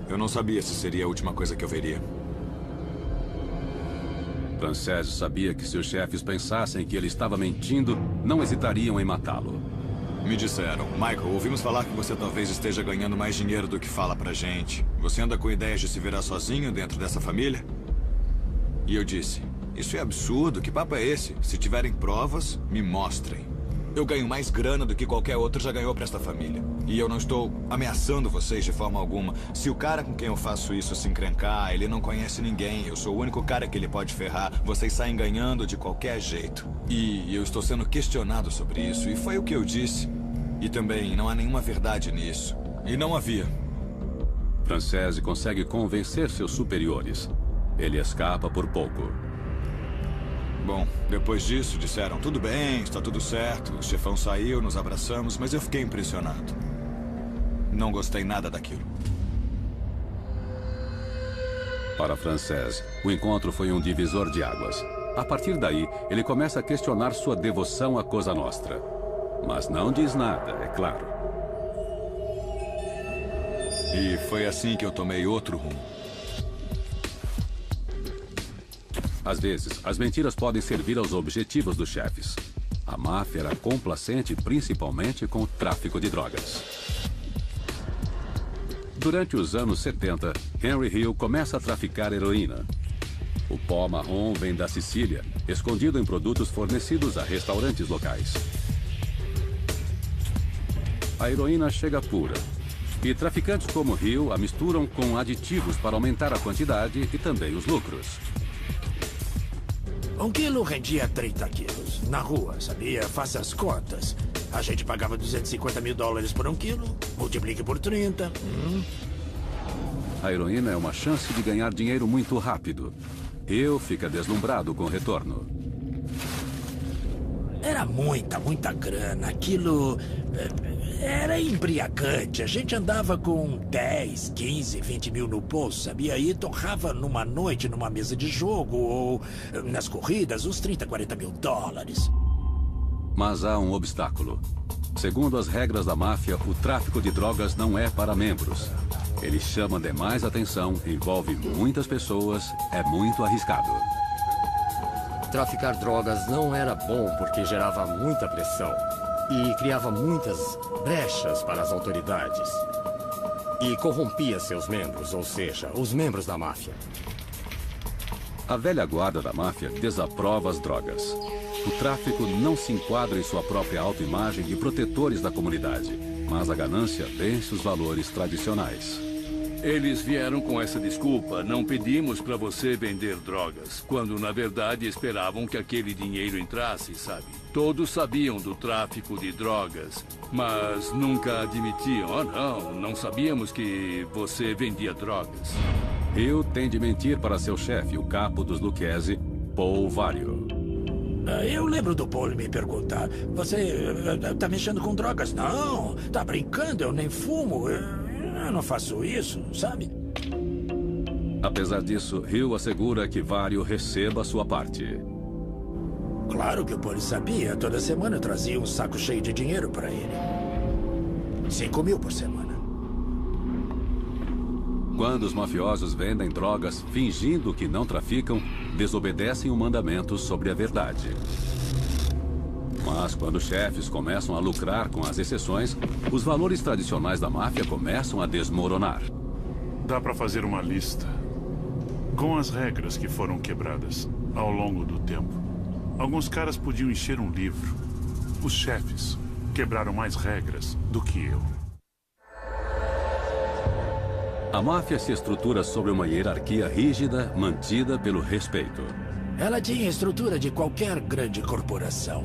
Eu não sabia se seria a última coisa que eu veria. Francese sabia que se os chefes pensassem que ele estava mentindo, não hesitariam em matá-lo. Me disseram, Michael, ouvimos falar que você talvez esteja ganhando mais dinheiro do que fala pra gente. Você anda com ideias de se virar sozinho dentro dessa família? E eu disse, isso é absurdo, que papo é esse? Se tiverem provas, me mostrem. Eu ganho mais grana do que qualquer outro já ganhou pra esta família. E eu não estou ameaçando vocês de forma alguma. Se o cara com quem eu faço isso se encrencar, ele não conhece ninguém. Eu sou o único cara que ele pode ferrar. Vocês saem ganhando de qualquer jeito. E eu estou sendo questionado sobre isso. E foi o que eu disse. E também não há nenhuma verdade nisso. E não havia. Francese consegue convencer seus superiores. Ele escapa por pouco. Bom, depois disso, disseram, tudo bem, está tudo certo. O chefão saiu, nos abraçamos, mas eu fiquei impressionado. Não gostei nada daquilo. Para Francese, o encontro foi um divisor de águas. A partir daí, ele começa a questionar sua devoção à Cosa Nostra. Mas não diz nada, é claro. E foi assim que eu tomei outro rumo. Às vezes, as mentiras podem servir aos objetivos dos chefes. A máfia era complacente principalmente com o tráfico de drogas. Durante os anos 70, Henry Hill começa a traficar heroína. O pó marrom vem da Sicília, escondido em produtos fornecidos a restaurantes locais. A heroína chega pura. E traficantes como Hill a misturam com aditivos para aumentar a quantidade e também os lucros. Um quilo rendia 30 quilos. Na rua, sabia? Faça as contas. A gente pagava 250 mil dólares por 1 quilo. Multiplique por 30. A heroína é uma chance de ganhar dinheiro muito rápido. Hill fica deslumbrado com o retorno. Era muita grana. Aquilo era embriagante. A gente andava com 10, 15, 20 mil no bolso, sabia? E torrava numa noite, numa mesa de jogo ou nas corridas, uns 30, 40 mil dólares. Mas há um obstáculo. Segundo as regras da máfia, o tráfico de drogas não é para membros. Ele chama demais atenção, envolve muitas pessoas, é muito arriscado. Traficar drogas não era bom porque gerava muita pressão e criava muitas brechas para as autoridades. E corrompia seus membros, ou seja, os membros da máfia. A velha guarda da máfia desaprova as drogas. O tráfico não se enquadra em sua própria autoimagem de protetores da comunidade, mas a ganância vence os valores tradicionais. Eles vieram com essa desculpa, não pedimos para você vender drogas, quando na verdade esperavam que aquele dinheiro entrasse, sabe? Todos sabiam do tráfico de drogas, mas nunca admitiam. Oh, não sabíamos que você vendia drogas. Hill tem de mentir para seu chefe, o capo dos Lucchese, Paul Vario. Eu lembro do Paul me perguntar, você tá mexendo com drogas? Não, tá brincando, eu nem fumo. Eu não faço isso, sabe? Apesar disso, Hill assegura que Vario receba sua parte. Claro que o Paul sabia. Toda semana eu trazia um saco cheio de dinheiro para ele. 5 mil por semana. Quando os mafiosos vendem drogas fingindo que não traficam, desobedecem o mandamento sobre a verdade. Mas quando os chefes começam a lucrar com as exceções, os valores tradicionais da máfia começam a desmoronar. Dá para fazer uma lista com as regras que foram quebradas ao longo do tempo. Alguns caras podiam encher um livro. Os chefes quebraram mais regras do que eu. A máfia se estrutura sobre uma hierarquia rígida, mantida pelo respeito. Ela tinha a estrutura de qualquer grande corporação.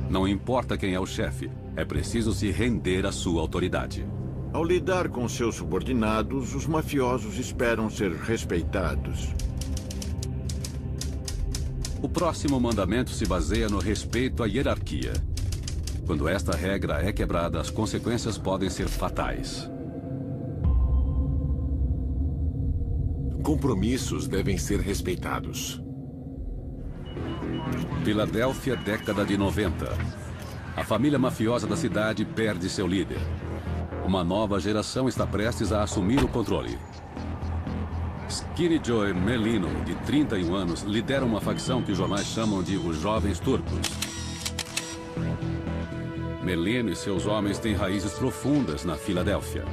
Não importa quem é o chefe, é preciso se render à sua autoridade. Ao lidar com seus subordinados, os mafiosos esperam ser respeitados. O próximo mandamento se baseia no respeito à hierarquia. Quando esta regra é quebrada, as consequências podem ser fatais. Compromissos devem ser respeitados. Filadélfia, década de 90. A família mafiosa da cidade perde seu líder. Uma nova geração está prestes a assumir o controle. Skinny Joe Merlino, de 31 anos, lidera uma facção que os jornais chamam de os Jovens Turcos. Merlino e seus homens têm raízes profundas na Filadélfia.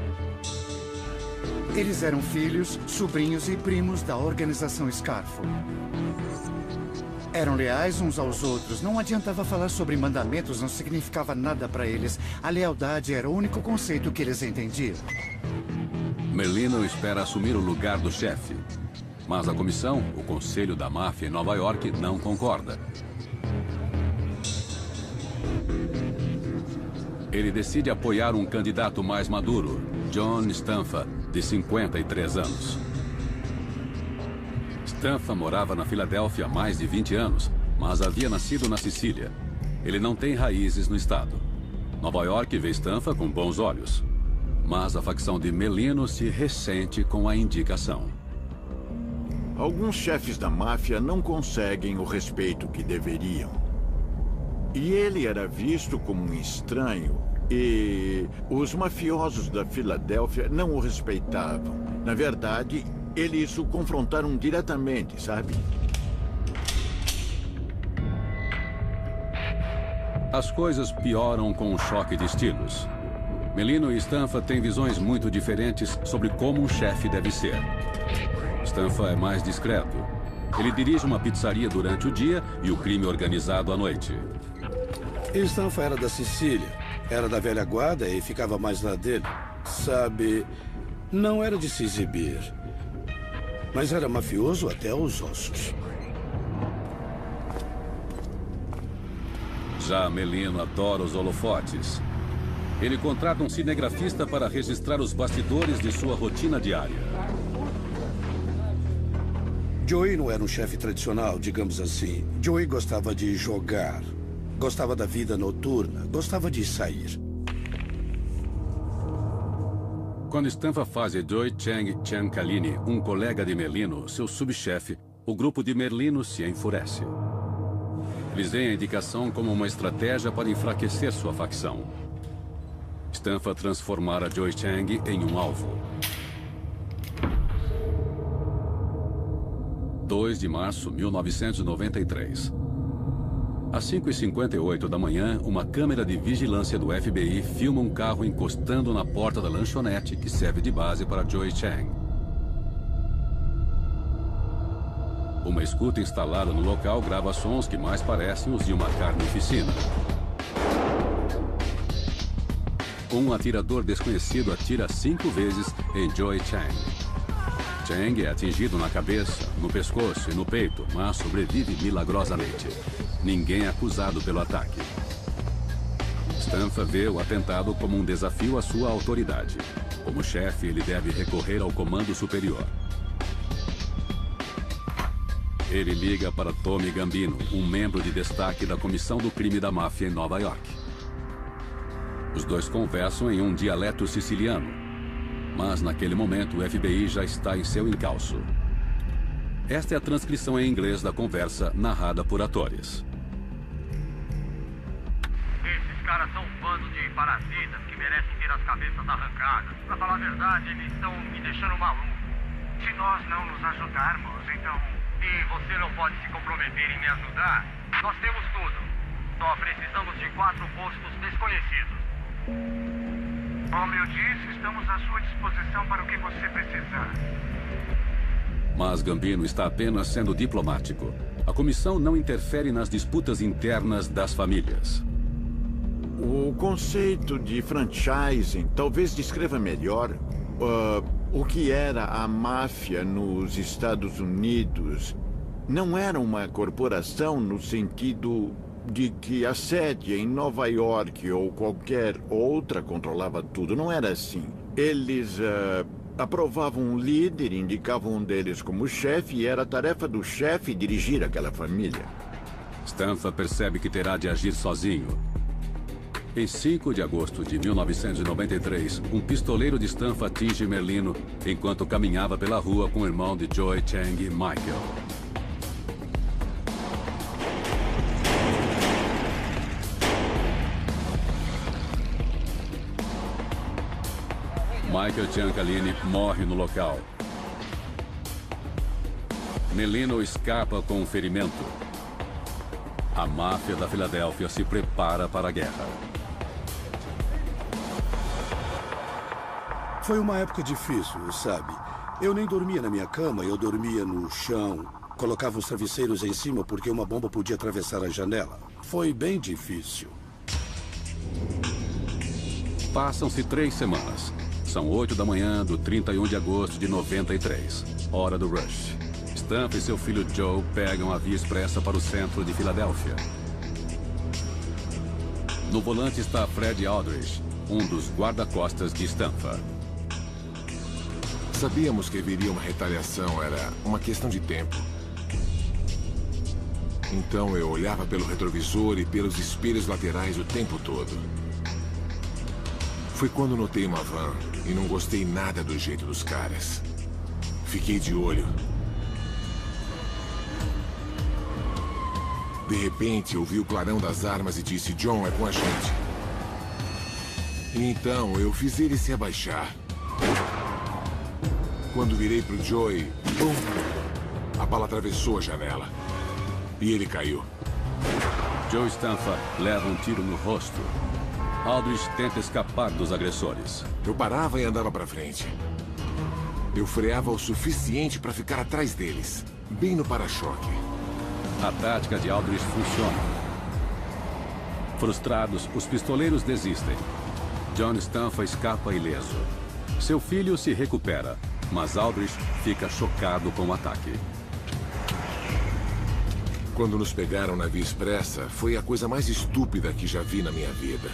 Eles eram filhos, sobrinhos e primos da organização Scarfo. Eram leais uns aos outros. Não adiantava falar sobre mandamentos, não significava nada para eles. A lealdade era o único conceito que eles entendiam. Merlino espera assumir o lugar do chefe. Mas a comissão, o Conselho da Máfia em Nova York, não concorda. Ele decide apoiar um candidato mais maduro, John Stanfa, de 53 anos. Stanfa morava na Filadélfia há mais de 20 anos, mas havia nascido na Sicília. Ele não tem raízes no estado. Nova York vê Stanfa com bons olhos. Mas a facção de Merlino se ressente com a indicação. Alguns chefes da máfia não conseguem o respeito que deveriam. E ele era visto como um estranho. E os mafiosos da Filadélfia não o respeitavam. Na verdade, eles o confrontaram diretamente, sabe? As coisas pioram com um choque de estilos. Merlino e Stanfa têm visões muito diferentes sobre como um chefe deve ser. Stanfa é mais discreto. Ele dirige uma pizzaria durante o dia e o crime organizado à noite. Stanfa era da Sicília. Era da velha guarda e ficava mais na dele. Sabe, não era de se exibir. Mas era mafioso até os ossos. Já Merlino adora os holofotes. Ele contrata um cinegrafista para registrar os bastidores de sua rotina diária. Joey não era um chefe tradicional, digamos assim. Joey gostava de jogar. Gostava da vida noturna. Gostava de sair. Quando Stanfa faz de Joey Chang Ciancalini, um colega de Merlino, seu subchefe, o grupo de Merlino se enfurece. Eles veem a indicação como uma estratégia para enfraquecer sua facção. Stanfa transformara Joey Chang em um alvo. 2 de março de 1993. Às 5h58 da manhã, uma câmera de vigilância do FBI filma um carro encostando na porta da lanchonete que serve de base para Joey Chang. Uma escuta instalada no local grava sons que mais parecem os de uma carnificina. Um atirador desconhecido atira 5 vezes em Joey Chang. Chang é atingido na cabeça, no pescoço e no peito, mas sobrevive milagrosamente. Ninguém é acusado pelo ataque. Stanfa vê o atentado como um desafio à sua autoridade. Como chefe, ele deve recorrer ao comando superior. Ele liga para Tommy Gambino, um membro de destaque da Comissão do Crime da Máfia em Nova York. Os dois conversam em um dialeto siciliano. Mas naquele momento o FBI já está em seu encalço. Esta é a transcrição em inglês da conversa narrada por atores. Esses caras são um bando de parasitas que merecem ter as cabeças arrancadas. Pra falar a verdade, eles estão me deixando maluco. Se nós não nos ajudarmos, então... E você não pode se comprometer em me ajudar? Nós temos tudo. Só precisamos de 4 postos desconhecidos. Como eu disse, estamos à sua disposição para o que você precisar. Mas Gambino está apenas sendo diplomático. A comissão não interfere nas disputas internas das famílias. O conceito de franchising talvez descreva melhor o que era a máfia nos Estados Unidos. Não era uma corporação no sentido de que a sede em Nova York ou qualquer outra controlava tudo. Não era assim. Eles aprovavam um líder, indicavam um deles como chefe e era a tarefa do chefe dirigir aquela família. Stanfa percebe que terá de agir sozinho. Em 5 de agosto de 1993, um pistoleiro de Stanfa atinge Merlino enquanto caminhava pela rua com o irmão de Joey Chang, Michael. Michael Giancaline morre no local. Merlino escapa com um ferimento. A máfia da Filadélfia se prepara para a guerra. Foi uma época difícil, sabe? Eu nem dormia na minha cama, eu dormia no chão. Colocava os travesseiros em cima porque uma bomba podia atravessar a janela. Foi bem difícil. Passam-se 3 semanas. São 8 da manhã do 31 de agosto de 93. Hora do rush. Stanfa e seu filho Joe pegam a via expressa para o centro de Filadélfia. No volante está Fred Aldrich, um dos guarda-costas de Stanfa. Sabíamos que viria uma retaliação, era uma questão de tempo. Então eu olhava pelo retrovisor e pelos espelhos laterais o tempo todo. Foi quando notei uma van e não gostei nada do jeito dos caras. Fiquei de olho. De repente, eu vi o clarão das armas e disse, John, é com a gente. E então, eu fiz ele se abaixar. Quando virei pro Joey, bum, a bala atravessou a janela. E ele caiu. Joe Stanfa leva um tiro no rosto. Aldrich tenta escapar dos agressores. Eu parava e andava pra frente. Eu freava o suficiente para ficar atrás deles, bem no para-choque. A tática de Aldrich funciona. Frustrados, os pistoleiros desistem. John Stanfa escapa ileso. Seu filho se recupera, mas Aldrich fica chocado com o ataque. Quando nos pegaram na via expressa, foi a coisa mais estúpida que já vi na minha vida.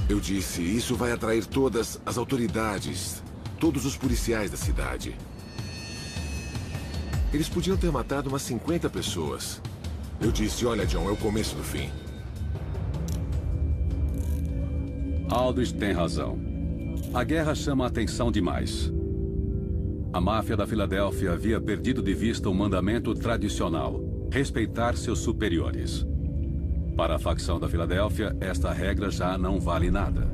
Eu disse, isso vai atrair todas as autoridades, todos os policiais da cidade. Eles podiam ter matado umas 50 pessoas. Eu disse, olha, John, é o começo do fim. Aldrich tem razão. A guerra chama a atenção demais. A máfia da Filadélfia havia perdido de vista o mandamento tradicional, respeitar seus superiores. Para a facção da Filadélfia, esta regra já não vale nada.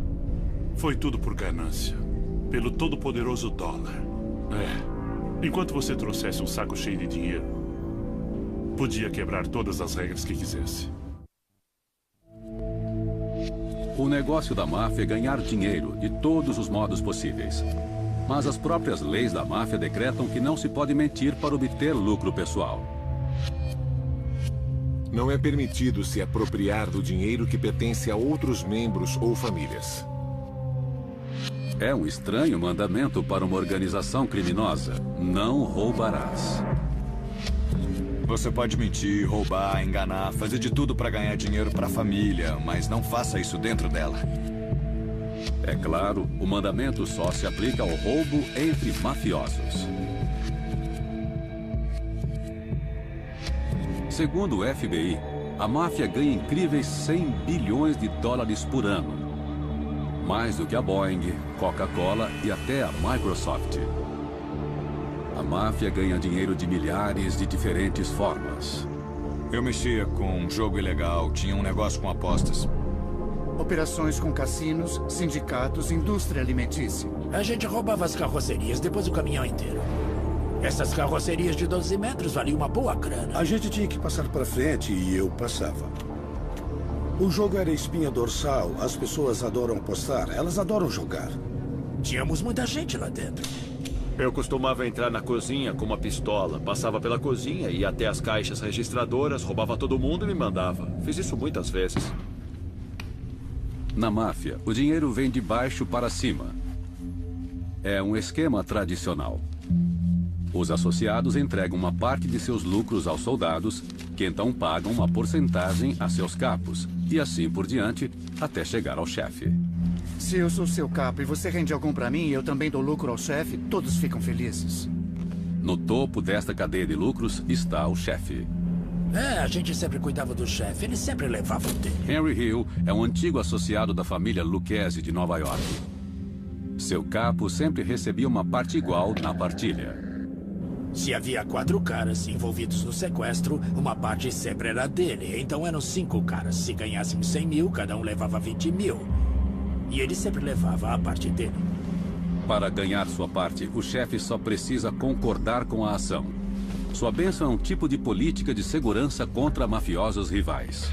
Foi tudo por ganância. Pelo todo-poderoso dólar. Enquanto você trouxesse um saco cheio de dinheiro, podia quebrar todas as regras que quisesse. O negócio da máfia é ganhar dinheiro de todos os modos possíveis. Mas as próprias leis da máfia decretam que não se pode mentir para obter lucro pessoal. Não é permitido se apropriar do dinheiro que pertence a outros membros ou famílias. É um estranho mandamento para uma organização criminosa. Não roubarás. Você pode mentir, roubar, enganar, fazer de tudo para ganhar dinheiro para a família, mas não faça isso dentro dela. É claro, o mandamento só se aplica ao roubo entre mafiosos. Segundo o FBI, a máfia ganha incríveis 100 bilhões de dólares por ano. Mais do que a Boeing, Coca-Cola e até a Microsoft. A máfia ganha dinheiro de milhares de diferentes formas. Eu mexia com um jogo ilegal, tinha um negócio com apostas. Operações com cassinos, sindicatos, indústria alimentícia. A gente roubava as carrocerias, depois o caminhão inteiro. Essas carrocerias de 12 metros valiam uma boa grana. A gente tinha que passar para frente e eu passava. O jogo era espinha dorsal. As pessoas adoram apostar. Elas adoram jogar. Tínhamos muita gente lá dentro. Eu costumava entrar na cozinha com uma pistola. Passava pela cozinha, ia até as caixas registradoras, roubava todo mundo e me mandava. Fiz isso muitas vezes. Na máfia, o dinheiro vem de baixo para cima. É um esquema tradicional. Os associados entregam uma parte de seus lucros aos soldados, que então pagam uma porcentagem a seus capos, e assim por diante, até chegar ao chefe. Se eu sou seu capo e você rende algum pra mim e eu também dou lucro ao chefe, todos ficam felizes. No topo desta cadeia de lucros está o chefe. A gente sempre cuidava do chefe. Ele sempre levava o dele. Henry Hill é um antigo associado da família Lucchese de Nova York. Seu capo sempre recebia uma parte igual na partilha. Se havia 4 caras envolvidos no sequestro, uma parte sempre era dele. Então eram 5 caras. Se ganhassem 100 mil, cada um levava 20 mil. E ele sempre levava a parte dele. Para ganhar sua parte, o chefe só precisa concordar com a ação. Sua bênção é um tipo de política de segurança contra mafiosos rivais.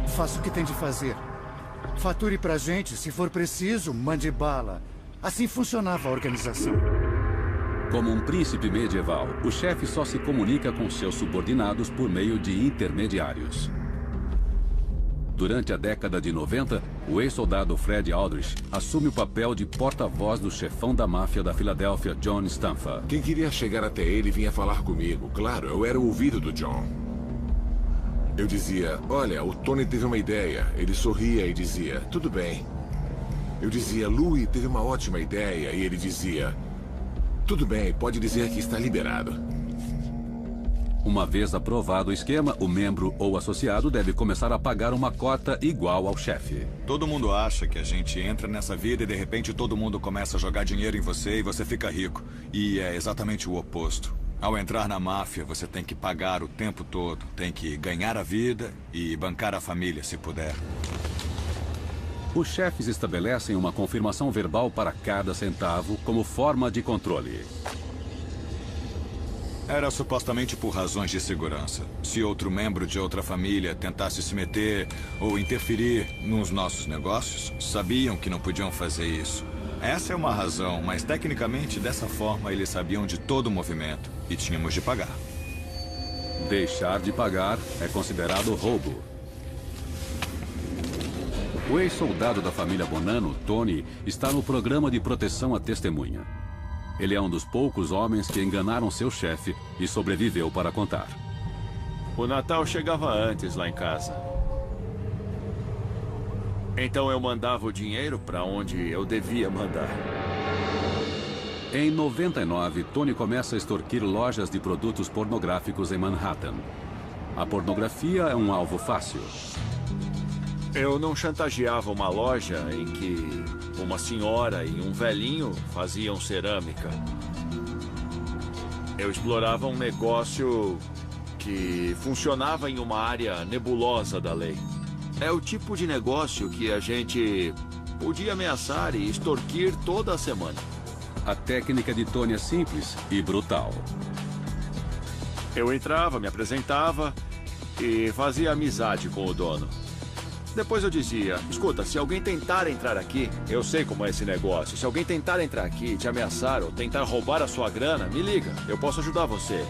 Faça o que tem de fazer. Fature pra gente, se for preciso, mande bala. Assim funcionava a organização. Como um príncipe medieval, o chefe só se comunica com seus subordinados por meio de intermediários. Durante a década de 90, o ex-soldado Fred Aldrich assume o papel de porta-voz do chefão da máfia da Filadélfia, John Stanfa. Quem queria chegar até ele vinha falar comigo. Claro, eu era o ouvido do John. Eu dizia, olha, o Tony teve uma ideia. Ele sorria e dizia, tudo bem. Eu dizia, Louis teve uma ótima ideia. E ele dizia, tudo bem, pode dizer que está liberado. Uma vez aprovado o esquema, o membro ou associado deve começar a pagar uma cota igual ao chefe. Todo mundo acha que a gente entra nessa vida e de repente todo mundo começa a jogar dinheiro em você e você fica rico. E é exatamente o oposto. Ao entrar na máfia, você tem que pagar o tempo todo. Tem que ganhar a vida e bancar a família, se puder. Os chefes estabelecem uma confirmação verbal para cada centavo como forma de controle. Era supostamente por razões de segurança. Se outro membro de outra família tentasse se meter ou interferir nos nossos negócios, sabiam que não podiam fazer isso. Essa é uma razão, mas tecnicamente dessa forma eles sabiam de todo o movimento e tínhamos de pagar. Deixar de pagar é considerado roubo. O ex-soldado da família Bonanno, Tony, está no programa de proteção à testemunha. Ele é um dos poucos homens que enganaram seu chefe e sobreviveu para contar. O Natal chegava antes lá em casa. Então eu mandava o dinheiro para onde eu devia mandar. Em 99, Tony começa a extorquir lojas de produtos pornográficos em Manhattan. A pornografia é um alvo fácil. Eu não chantageava uma loja em que uma senhora e um velhinho faziam cerâmica. Eu explorava um negócio que funcionava em uma área nebulosa da lei. É o tipo de negócio que a gente podia ameaçar e extorquir toda a semana. A técnica de Tony é simples e brutal. Eu entrava, me apresentava e fazia amizade com o dono. Depois eu dizia, escuta, se alguém tentar entrar aqui, eu sei como é esse negócio. Se alguém tentar entrar aqui, te ameaçar ou tentar roubar a sua grana, me liga, eu posso ajudar você.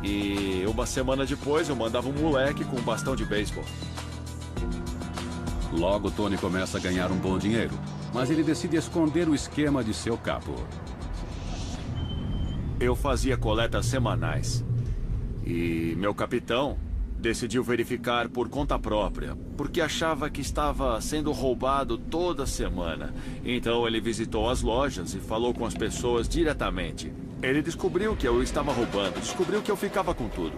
E uma semana depois eu mandava um moleque com um bastão de beisebol. Logo, Tony começa a ganhar um bom dinheiro, mas ele decide esconder o esquema de seu capo. Eu fazia coletas semanais. E meu capitão decidiu verificar por conta própria, porque achava que estava sendo roubado toda semana. Então ele visitou as lojas e falou com as pessoas diretamente. Ele descobriu que eu estava roubando, descobriu que eu ficava com tudo.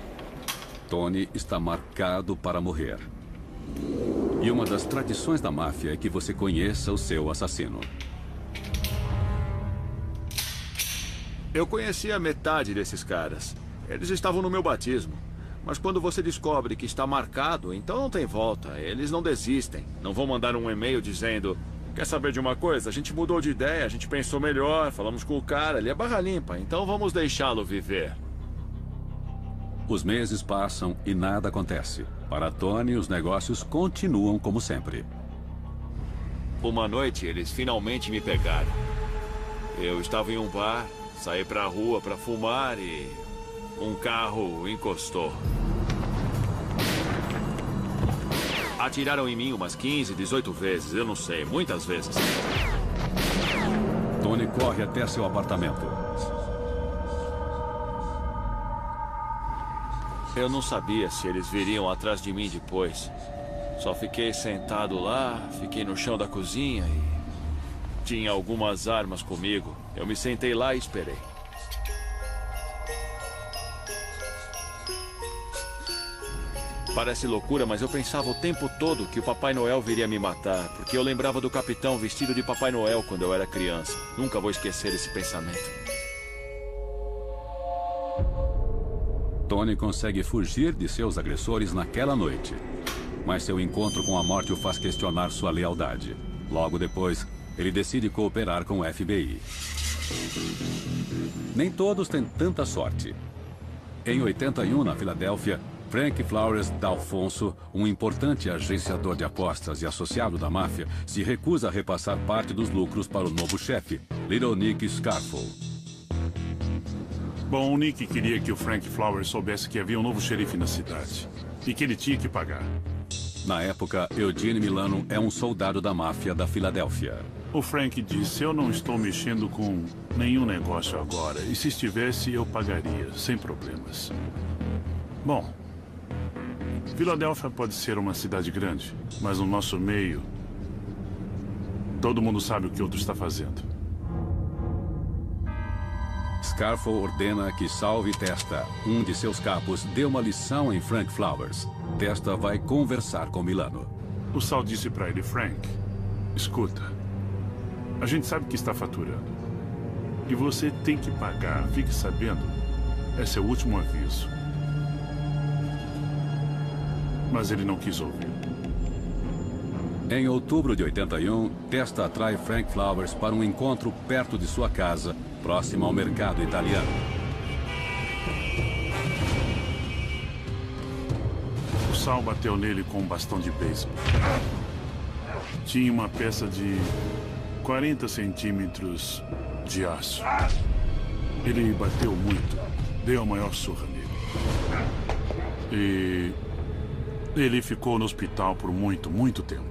Tony está marcado para morrer. E uma das tradições da máfia é que você conheça o seu assassino. Eu conhecia metade desses caras. Eles estavam no meu batismo. Mas quando você descobre que está marcado, então não tem volta. Eles não desistem. Não vão mandar um e-mail dizendo: quer saber de uma coisa? A gente mudou de ideia, a gente pensou melhor, falamos com o cara, ele é barra limpa, então vamos deixá-lo viver. Os meses passam e nada acontece. Para Tony, os negócios continuam como sempre. Uma noite, eles finalmente me pegaram. Eu estava em um bar, saí pra rua pra fumar e um carro encostou. Atiraram em mim umas 15, 18 vezes, eu não sei, muitas vezes. Tony corre até seu apartamento. Eu não sabia se eles viriam atrás de mim depois. Só fiquei sentado lá, fiquei no chão da cozinha e... tinha algumas armas comigo. Eu me sentei lá e esperei. Parece loucura, mas eu pensava o tempo todo que o Papai Noel viria me matar, porque eu lembrava do capitão vestido de Papai Noel quando eu era criança. Nunca vou esquecer esse pensamento. Tony consegue fugir de seus agressores naquela noite. Mas seu encontro com a morte o faz questionar sua lealdade. Logo depois, ele decide cooperar com o FBI. Nem todos têm tanta sorte. Em 81, na Filadélfia, Frank Flowers D'Alfonso, um importante agenciador de apostas e associado da máfia, se recusa a repassar parte dos lucros para o novo chefe, Little Nick Scarfo. Bom, o Nick queria que o Frank Flowers soubesse que havia um novo xerife na cidade e que ele tinha que pagar. Na época, Eugene Milano é um soldado da máfia da Filadélfia. O Frank disse, eu não estou mexendo com nenhum negócio agora, e se estivesse, eu pagaria, sem problemas. Bom, Filadélfia pode ser uma cidade grande, mas no nosso meio, todo mundo sabe o que o outro está fazendo. Scarfo ordena que Salve Testa, um de seus capos, dê uma lição em Frank Flowers. Testa vai conversar com Milano. O Sal disse para ele, Frank, escuta, a gente sabe que está faturando. E você tem que pagar, fique sabendo. Esse é o último aviso. Mas ele não quis ouvir. Em outubro de 81, Testa atrai Frank Flowers para um encontro perto de sua casa, próximo ao mercado italiano. O Sal bateu nele com um bastão de beisebol. Tinha uma peça de 40 centímetros de aço. Ele bateu muito, deu a maior surra nele. E ele ficou no hospital por muito tempo.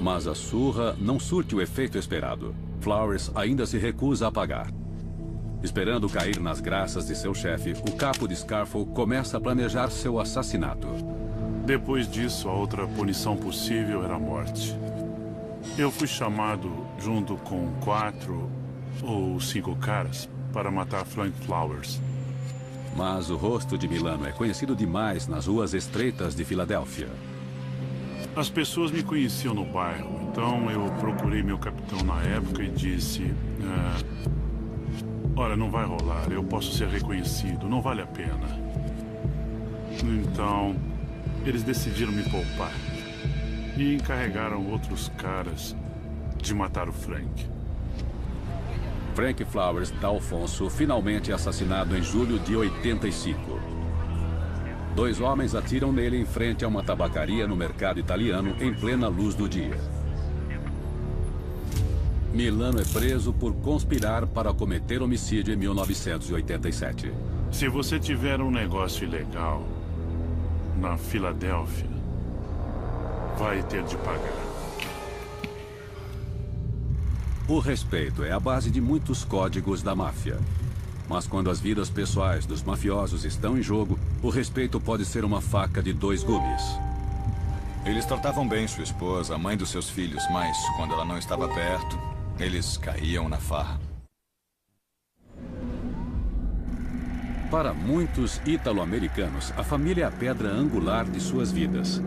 Mas a surra não surte o efeito esperado. Flowers ainda se recusa a pagar. Esperando cair nas graças de seu chefe, o capo de Scarfo começa a planejar seu assassinato. Depois disso, a outra punição possível era a morte. Eu fui chamado, junto com 4 ou 5 caras, para matar Frank Flowers. Mas o rosto de Milano é conhecido demais nas ruas estreitas de Filadélfia. As pessoas me conheciam no bairro, então eu procurei meu capitão na época e disse... olha, não vai rolar, eu posso ser reconhecido, não vale a pena. Então, eles decidiram me poupar. E encarregaram outros caras de matar o Frank. Frank Flowers D'Alfonso finalmente é assassinado em julho de 85. 2 homens atiram nele em frente a uma tabacaria no mercado italiano em plena luz do dia. Milano é preso por conspirar para cometer homicídio em 1987. Se você tiver um negócio ilegal na Filadélfia, vai ter de pagar. O respeito é a base de muitos códigos da máfia. Mas quando as vidas pessoais dos mafiosos estão em jogo, o respeito pode ser uma faca de 2 gumes. Eles tratavam bem sua esposa, a mãe dos seus filhos, mas quando ela não estava perto, eles caíam na farra. Para muitos ítalo-americanos, a família é a pedra angular de suas vidas.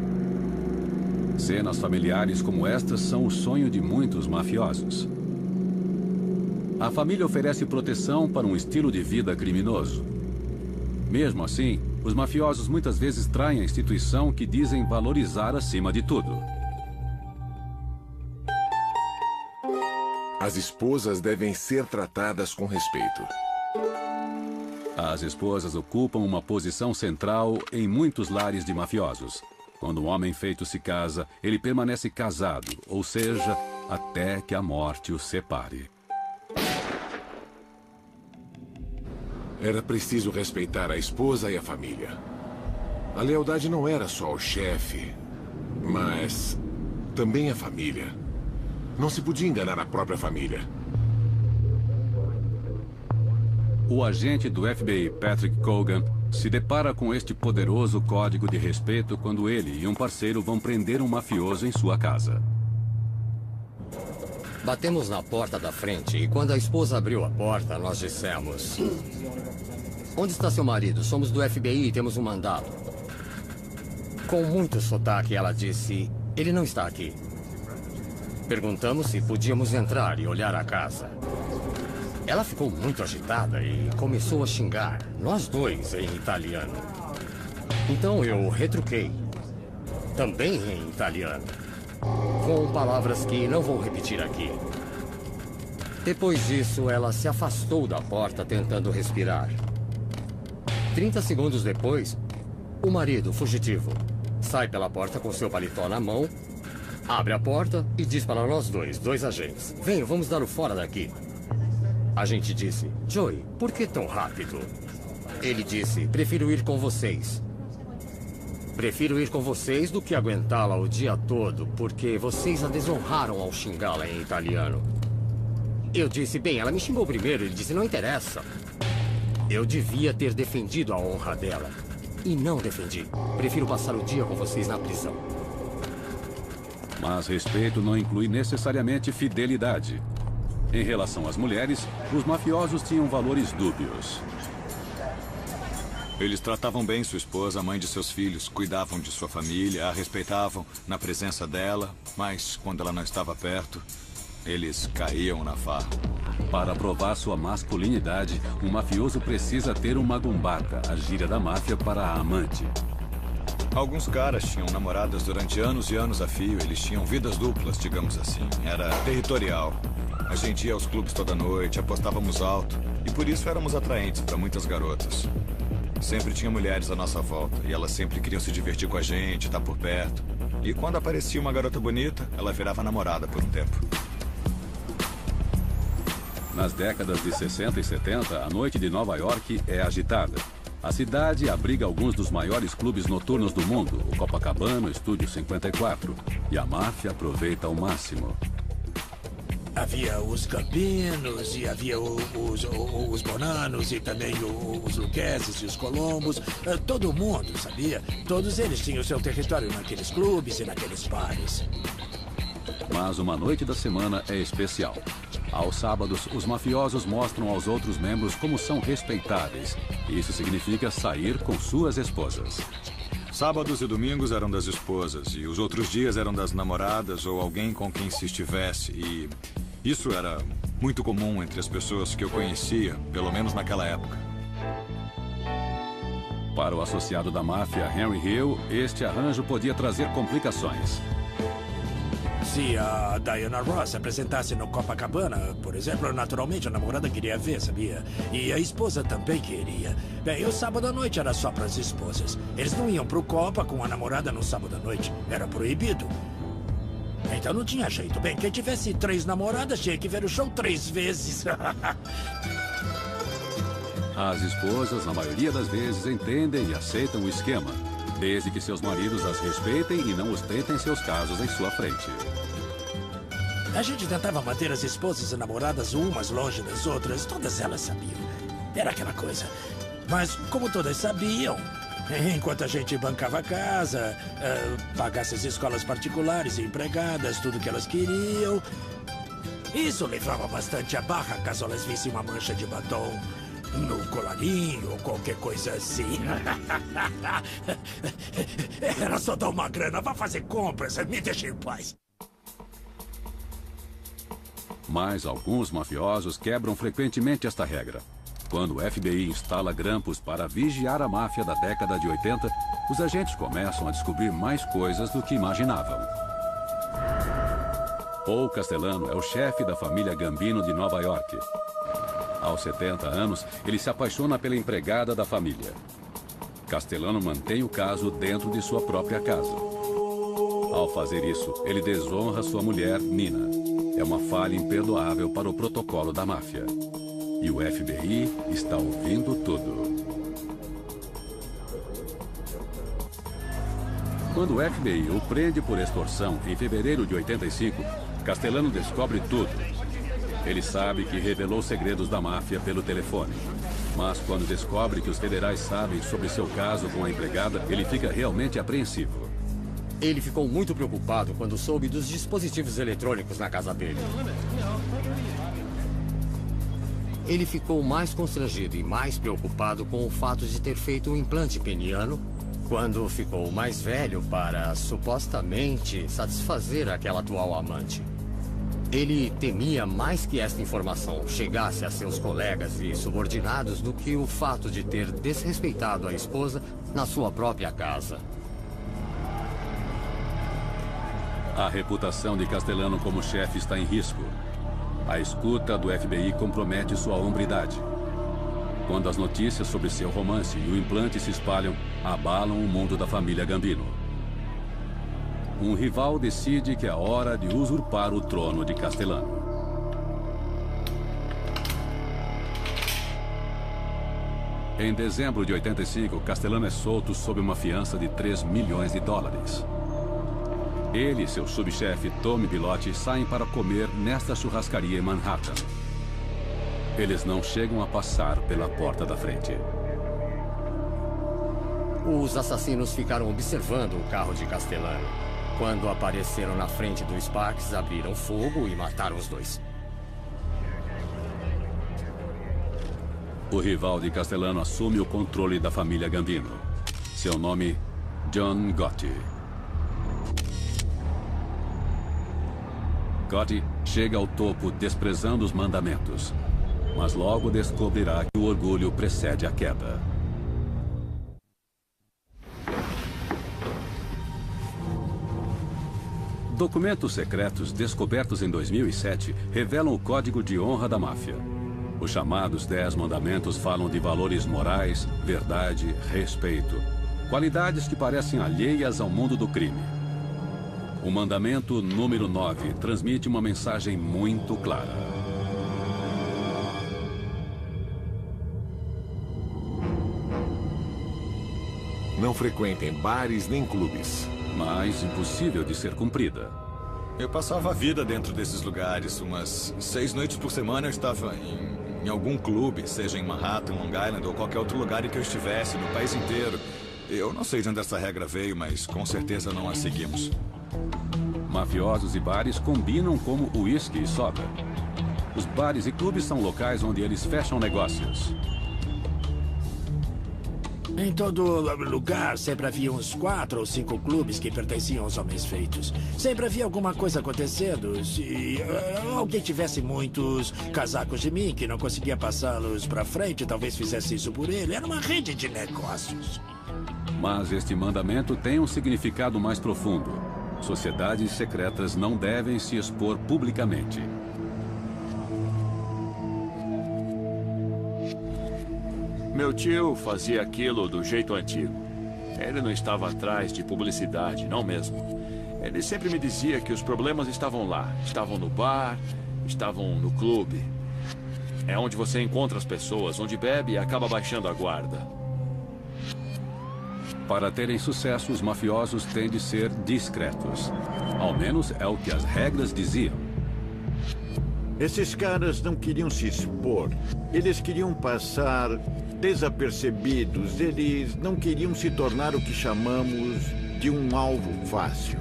Cenas familiares como estas são o sonho de muitos mafiosos. A família oferece proteção para um estilo de vida criminoso. Mesmo assim, os mafiosos muitas vezes traem a instituição que dizem valorizar acima de tudo. As esposas devem ser tratadas com respeito. As esposas ocupam uma posição central em muitos lares de mafiosos. Quando um homem feito se casa, ele permanece casado, ou seja, até que a morte o separe. Era preciso respeitar a esposa e a família. A lealdade não era só ao chefe, mas também a família. Não se podia enganar a própria família. O agente do FBI, Patrick Cogan, se depara com este poderoso código de respeito quando ele e um parceiro vão prender um mafioso em sua casa. Batemos na porta da frente e quando a esposa abriu a porta, nós dissemos: onde está seu marido? Somos do FBI e temos um mandado. Com muito sotaque, ela disse: ele não está aqui. Perguntamos se podíamos entrar e olhar a casa. Ela ficou muito agitada e começou a xingar, nós dois em italiano. Então eu retruquei, também em italiano, com palavras que não vou repetir aqui. Depois disso, ela se afastou da porta tentando respirar. 30 segundos depois, o marido, fugitivo, sai pela porta com seu paletó na mão, abre a porta e diz para nós dois agentes: venham, vamos dar o fora daqui. A gente disse: Joey, por que tão rápido? Ele disse: prefiro ir com vocês. Prefiro ir com vocês do que aguentá-la o dia todo, porque vocês a desonraram ao xingá-la em italiano. Eu disse: bem, ela me xingou primeiro. Ele disse: não interessa. Eu devia ter defendido a honra dela. E não defendi. Prefiro passar o dia com vocês na prisão. Mas respeito não inclui necessariamente fidelidade. Em relação às mulheres, os mafiosos tinham valores dúbios. Eles tratavam bem sua esposa, a mãe de seus filhos, cuidavam de sua família, a respeitavam na presença dela, mas quando ela não estava perto, eles caíam na farra. Para provar sua masculinidade, um mafioso precisa ter uma gumbata, a gíria da máfia para a amante. Alguns caras tinham namoradas durante anos e anos a fio, eles tinham vidas duplas, digamos assim. Era territorial. A gente ia aos clubes toda noite, apostávamos alto, e por isso éramos atraentes para muitas garotas. Sempre tinha mulheres à nossa volta, e elas sempre queriam se divertir com a gente, estar por perto. E quando aparecia uma garota bonita, ela virava namorada por um tempo. Nas décadas de 60 e 70, a noite de Nova York é agitada. A cidade abriga alguns dos maiores clubes noturnos do mundo, o Copacabana, o Estúdio 54, e a máfia aproveita ao máximo. Havia os Campinos, e havia os Bonanos, e também os Luquezes e os Colombos. Todo mundo, sabia? Todos eles tinham seu território naqueles clubes e naqueles bares. Mas uma noite da semana é especial. Aos sábados, os mafiosos mostram aos outros membros como são respeitáveis. Isso significa sair com suas esposas. Sábados e domingos eram das esposas, e os outros dias eram das namoradas ou alguém com quem se estivesse. E isso era muito comum entre as pessoas que eu conhecia, pelo menos naquela época. Para o associado da máfia, Henry Hill, este arranjo podia trazer complicações. Se a Diana Ross apresentasse no Copacabana, por exemplo, naturalmente a namorada queria ver, sabia? E a esposa também queria. Bem, o sábado à noite era só para as esposas. Eles não iam pro Copa com a namorada no sábado à noite. Era proibido. Então não tinha jeito. Bem, quem tivesse 3 namoradas tinha que ver o show 3 vezes. As esposas, na maioria das vezes, entendem e aceitam o esquema, desde que seus maridos as respeitem e não ostentem seus casos em sua frente. A gente tentava manter as esposas e namoradas umas longe das outras. Todas elas sabiam. Era aquela coisa. Mas como todas sabiam, enquanto a gente bancava a casa, pagasse as escolas particulares e empregadas, tudo que elas queriam, isso levava bastante a barra caso elas vissem uma mancha de batom no colarinho ou qualquer coisa assim. Era só dar uma grana, vá fazer compras, me deixe em paz. Mas alguns mafiosos quebram frequentemente esta regra. Quando o FBI instala grampos para vigiar a máfia da década de 80, os agentes começam a descobrir mais coisas do que imaginavam. Paul Castellano é o chefe da família Gambino de Nova York. Aos 70 anos, ele se apaixona pela empregada da família. Castellano mantém o caso dentro de sua própria casa. Ao fazer isso, ele desonra sua mulher, Nina. É uma falha imperdoável para o protocolo da máfia. E o FBI está ouvindo tudo. Quando o FBI o prende por extorsão em fevereiro de 85, Castellano descobre tudo. Ele sabe que revelou segredos da máfia pelo telefone. Mas quando descobre que os federais sabem sobre seu caso com a empregada, ele fica realmente apreensivo. Ele ficou muito preocupado quando soube dos dispositivos eletrônicos na casa dele. Ele ficou mais constrangido e mais preocupado com o fato de ter feito um implante peniano quando ficou mais velho para, supostamente, satisfazer aquela atual amante. Ele temia mais que esta informação chegasse a seus colegas e subordinados do que o fato de ter desrespeitado a esposa na sua própria casa. A reputação de Castellano como chefe está em risco. A escuta do FBI compromete sua hombridade. Quando as notícias sobre seu romance e o implante se espalham, abalam o mundo da família Gambino. Um rival decide que é hora de usurpar o trono de Castellano. Em dezembro de 85, Castellano é solto sob uma fiança de 3 milhões de dólares. Ele e seu subchefe, Tommy Bilotti, saem para comer nesta churrascaria em Manhattan. Eles não chegam a passar pela porta da frente. Os assassinos ficaram observando o carro de Castellano. Quando apareceram na frente do Sparks, abriram fogo e mataram os dois. O rival de Castellano assume o controle da família Gambino. Seu nome, John Gotti. Gotti chega ao topo desprezando os mandamentos, mas logo descobrirá que o orgulho precede a queda. Documentos secretos descobertos em 2007 revelam o código de honra da máfia. Os chamados 10 mandamentos falam de valores morais, verdade, respeito. Qualidades que parecem alheias ao mundo do crime. O mandamento número 9 transmite uma mensagem muito clara. Não frequentem bares nem clubes. Mas impossível de ser cumprida. Eu passava a vida dentro desses lugares. Umas 6 noites por semana eu estava em algum clube, seja em Manhattan, Long Island ou qualquer outro lugar em que eu estivesse, no país inteiro. Eu não sei de onde essa regra veio, mas com certeza não a seguimos. Mafiosos e bares combinam como uísque e soda. Os bares e clubes são locais onde eles fecham negócios. Em todo lugar, sempre havia uns 4 ou 5 clubes que pertenciam aos homens feitos. Sempre havia alguma coisa acontecendo. Se alguém tivesse muitos casacos de mim que não conseguia passá-los para frente, talvez fizesse isso por ele. Era uma rede de negócios. Mas este mandamento tem um significado mais profundo. Sociedades secretas não devem se expor publicamente. Meu tio fazia aquilo do jeito antigo. Ele não estava atrás de publicidade, não mesmo. Ele sempre me dizia que os problemas estavam lá. Estavam no bar, estavam no clube. É onde você encontra as pessoas, onde bebe e acaba baixando a guarda. Para terem sucesso, os mafiosos têm de ser discretos. Ao menos é o que as regras diziam. Esses caras não queriam se expor. Eles queriam passar desapercebidos. Eles não queriam se tornar o que chamamos de um alvo fácil.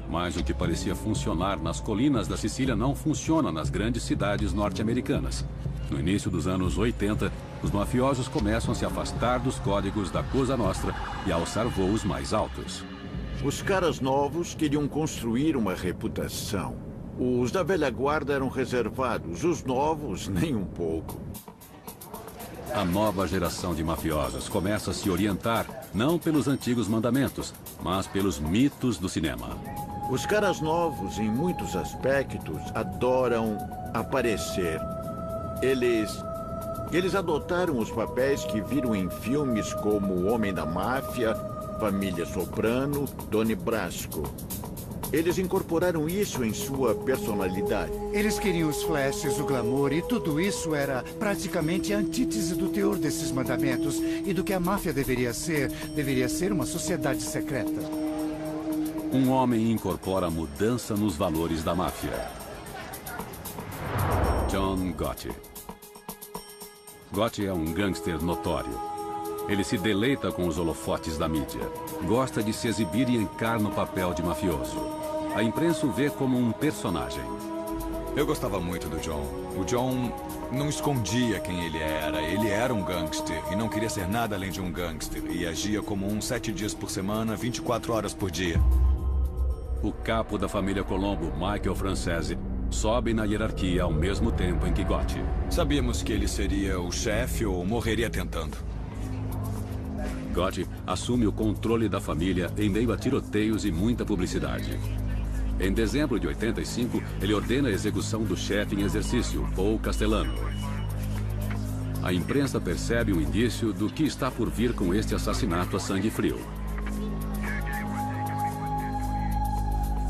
Mas o que parecia funcionar nas colinas da Sicília não funciona nas grandes cidades norte-americanas. No início dos anos 80, os mafiosos começam a se afastar dos códigos da Cosa Nostra e a alçar voos mais altos. Os caras novos queriam construir uma reputação. Os da velha guarda eram reservados, os novos, nem um pouco. A nova geração de mafiosos começa a se orientar não pelos antigos mandamentos, mas pelos mitos do cinema. Os caras novos, em muitos aspectos, adoram aparecer. Eles adotaram os papéis que viram em filmes como O Homem da Máfia, Família Soprano, Donnie Brasco. Eles incorporaram isso em sua personalidade. Eles queriam os flashes, o glamour, e tudo isso era praticamente a antítese do teor desses mandamentos e do que a máfia deveria ser. Deveria ser uma sociedade secreta. Um homem incorpora mudança nos valores da máfia. John Gotti. Gotti é um gangster notório. Ele se deleita com os holofotes da mídia. Gosta de se exibir e encarna o papel de mafioso. A imprensa o vê como um personagem. Eu gostava muito do John. O John não escondia quem ele era. Ele era um gangster e não queria ser nada além de um gangster. E agia como 7 dias por semana, 24 horas por dia. O capo da família Colombo, Michael Francese, sobe na hierarquia ao mesmo tempo em que Gotti. Sabíamos que ele seria o chefe ou morreria tentando. Gotti assume o controle da família em meio a tiroteios e muita publicidade. Em dezembro de 85, ele ordena a execução do chefe em exercício, Paul Castellano. A imprensa percebe um indício do que está por vir com este assassinato a sangue frio.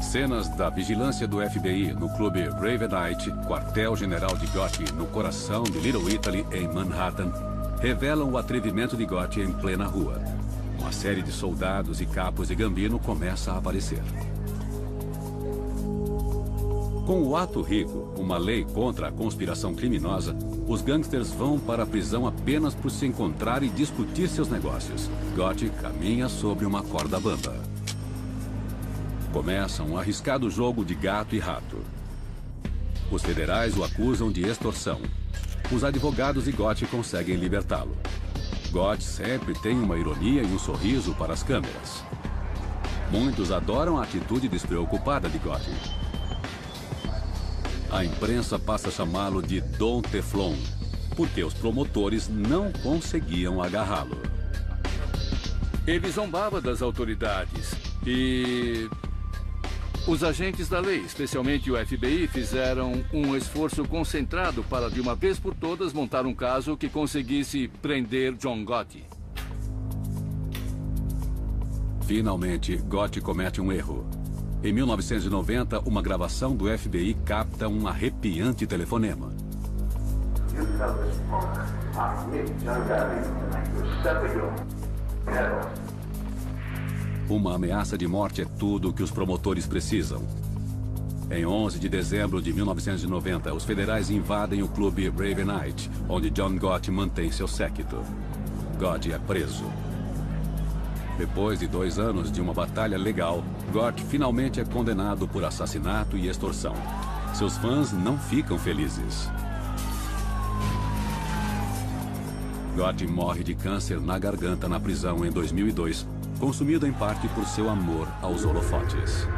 Cenas da vigilância do FBI no clube Ravenite, quartel-general de Gotti no coração de Little Italy, em Manhattan, revelam o atrevimento de Gotti em plena rua. Uma série de soldados e capos de Gambino começa a aparecer. Com o ato rico, uma lei contra a conspiração criminosa, os gangsters vão para a prisão apenas por se encontrar e discutir seus negócios. Gotti caminha sobre uma corda bamba. Começa um arriscado jogo de gato e rato. Os federais o acusam de extorsão. Os advogados de Gotti conseguem libertá-lo. Gotti sempre tem uma ironia e um sorriso para as câmeras. Muitos adoram a atitude despreocupada de Gotti. A imprensa passa a chamá-lo de Dom Teflon, porque os promotores não conseguiam agarrá-lo. Ele zombava das autoridades e os agentes da lei, especialmente o FBI, fizeram um esforço concentrado para, de uma vez por todas, montar um caso que conseguisse prender John Gotti. Finalmente, Gotti comete um erro. Em 1990, uma gravação do FBI capta um arrepiante telefonema. Uma ameaça de morte é tudo o que os promotores precisam. Em 11 de dezembro de 1990, os federais invadem o clube Ravenite, onde John Gotti mantém seu séquito. Gotti é preso. Depois de 2 anos de uma batalha legal, Gotti finalmente é condenado por assassinato e extorsão. Seus fãs não ficam felizes. Gotti morre de câncer na garganta na prisão em 2002, consumido em parte por seu amor aos holofotes.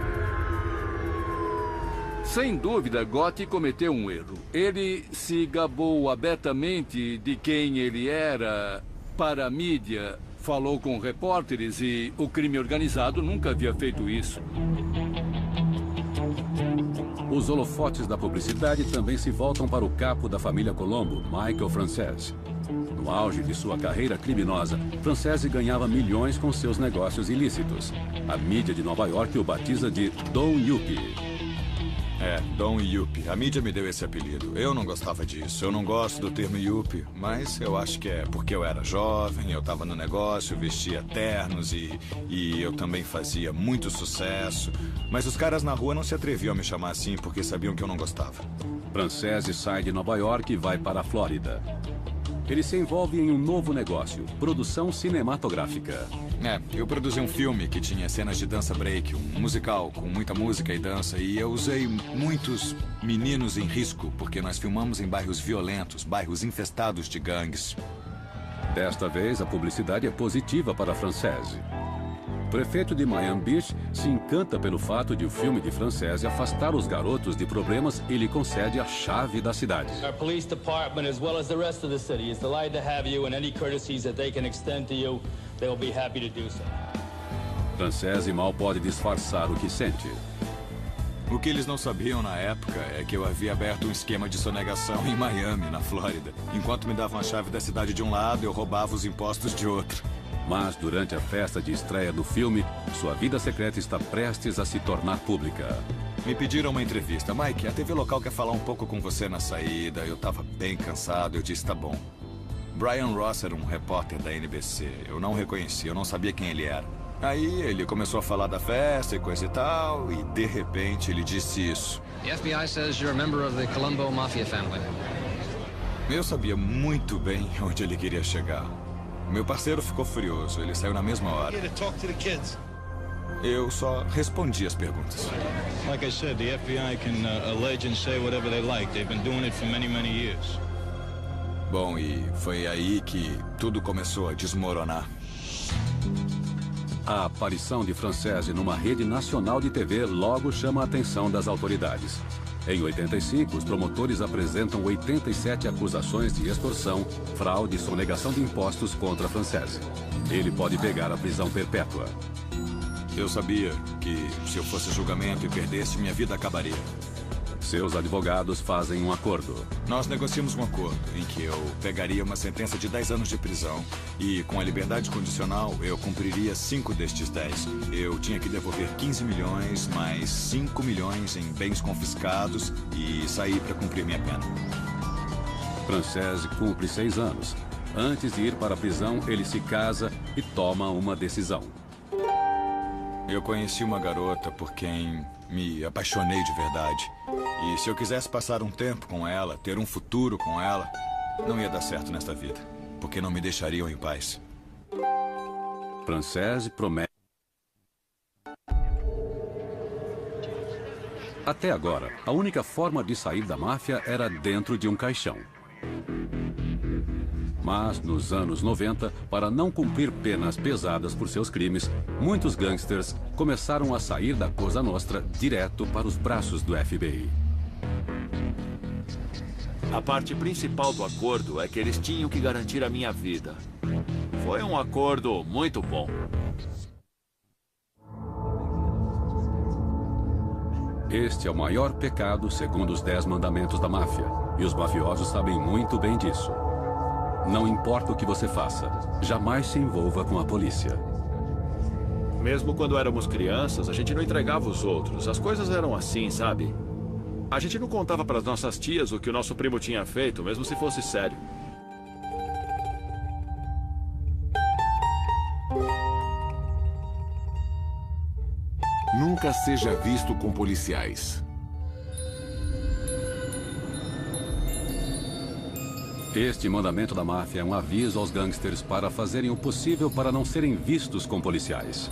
Sem dúvida, Gotti cometeu um erro. Ele se gabou abertamente de quem ele era para a mídia. Falou com repórteres e o crime organizado nunca havia feito isso. Os holofotes da publicidade também se voltam para o capo da família Colombo, Michael Francese. No auge de sua carreira criminosa, Francese ganhava milhões com seus negócios ilícitos. A mídia de Nova York o batiza de Don Yuppie. Don Yuppie. A mídia me deu esse apelido. Eu não gostava disso. Eu não gosto do termo Yuppie, mas eu acho que é porque eu era jovem, eu estava no negócio, vestia ternos e eu também fazia muito sucesso. Mas os caras na rua não se atreviam a me chamar assim porque sabiam que eu não gostava. Francese sai de Nova York e vai para a Flórida. Ele se envolve em um novo negócio, produção cinematográfica. Eu produzi um filme que tinha cenas de dança break, um musical com muita música e dança, e eu usei muitos meninos em risco, porque nós filmamos em bairros violentos, bairros infestados de gangues. Desta vez, a publicidade é positiva para Francese. O prefeito de Miami Beach se encanta pelo fato de o filme de Francese afastar os garotos de problemas e lhe concede a chave da cidade. Our police department, as well as the rest of the city, is delighted to have you, and any courtesies that they can extend to you, they will be happy to do so. Francese mal pode disfarçar o que sente. O que eles não sabiam na época é que eu havia aberto um esquema de sonegação em Miami, na Flórida. Enquanto me davam a chave da cidade de um lado, eu roubava os impostos de outro. Mas durante a festa de estreia do filme, sua vida secreta está prestes a se tornar pública. Me pediram uma entrevista. Mike, a TV local quer falar um pouco com você na saída. Eu estava bem cansado, eu disse, tá bom. Brian Ross era um repórter da NBC. Eu não reconheci, eu não sabia quem ele era. Aí ele começou a falar da festa e coisa e tal, e de repente ele disse isso. The FBI says you're a member of the Colombo Mafia family. Eu sabia muito bem onde ele queria chegar. Meu parceiro ficou furioso. Ele saiu na mesma hora. Eu só respondi as perguntas. Like I said, the FBI can allege and say whatever they like. They've been doing it for many, many years. Bom, e foi aí que tudo começou a desmoronar. A aparição de Francese numa rede nacional de TV logo chama a atenção das autoridades. Em 85, os promotores apresentam 87 acusações de extorsão, fraude e sonegação de impostos contra Francese. Ele pode pegar a prisão perpétua. Eu sabia que se eu fosse julgamento e perdesse, minha vida acabaria. Seus advogados fazem um acordo. Nós negociamos um acordo em que eu pegaria uma sentença de 10 anos de prisão e, com a liberdade condicional, eu cumpriria 5 destes 10. Eu tinha que devolver 15 milhões, mais 5 milhões em bens confiscados e sair para cumprir minha pena. Francese cumpre 6 anos. Antes de ir para a prisão, ele se casa e toma uma decisão. Eu conheci uma garota por quem me apaixonei de verdade. E se eu quisesse passar um tempo com ela, ter um futuro com ela, não ia dar certo nesta vida, porque não me deixariam em paz. Francese promete. Até agora, a única forma de sair da máfia era dentro de um caixão. Mas, nos anos 90, para não cumprir penas pesadas por seus crimes, muitos gangsters começaram a sair da Cosa Nostra direto para os braços do FBI. A parte principal do acordo é que eles tinham que garantir a minha vida. Foi um acordo muito bom. Este é o maior pecado segundo os 10 mandamentos da máfia, e os mafiosos sabem muito bem disso. Não importa o que você faça, jamais se envolva com a polícia. Mesmo quando éramos crianças, a gente não entregava os outros. As coisas eram assim, sabe? A gente não contava para as nossas tias o que o nosso primo tinha feito, mesmo se fosse sério. Nunca seja visto com policiais. Este mandamento da máfia é um aviso aos gangsters para fazerem o possível para não serem vistos com policiais.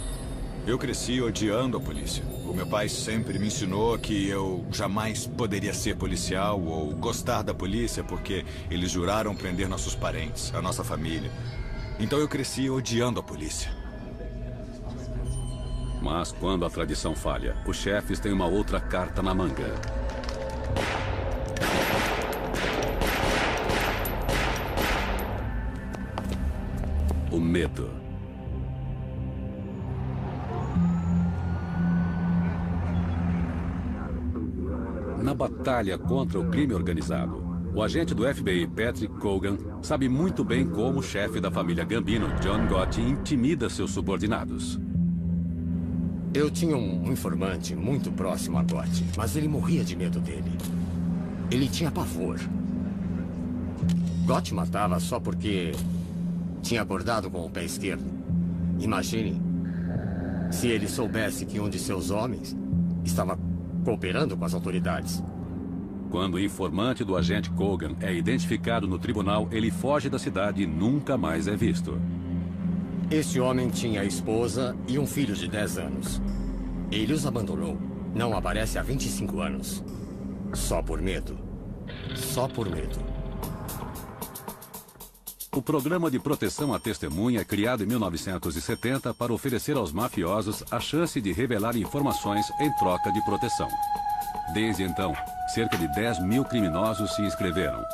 Eu cresci odiando a polícia. O meu pai sempre me ensinou que eu jamais poderia ser policial ou gostar da polícia porque eles juraram prender nossos parentes, a nossa família. Então eu cresci odiando a polícia. Mas quando a tradição falha, os chefes têm uma outra carta na manga. O medo. Na batalha contra o crime organizado, o agente do FBI, Patrick Cogan, sabe muito bem como o chefe da família Gambino, John Gotti, intimida seus subordinados. Eu tinha um informante muito próximo a Gotti, mas ele morria de medo dele. Ele tinha pavor. Gotti matava só porque tinha acordado com o pé esquerdo. Imagine se ele soubesse que um de seus homens estava cooperando com as autoridades. Quando o informante do agente Cogan é identificado no tribunal, ele foge da cidade e nunca mais é visto. Este homem tinha esposa e um filho de 10 anos. Ele os abandonou. Não aparece há 25 anos. Só por medo. Só por medo. O Programa de Proteção à Testemunha é criado em 1970 para oferecer aos mafiosos a chance de revelar informações em troca de proteção. Desde então, cerca de 10 mil criminosos se inscreveram.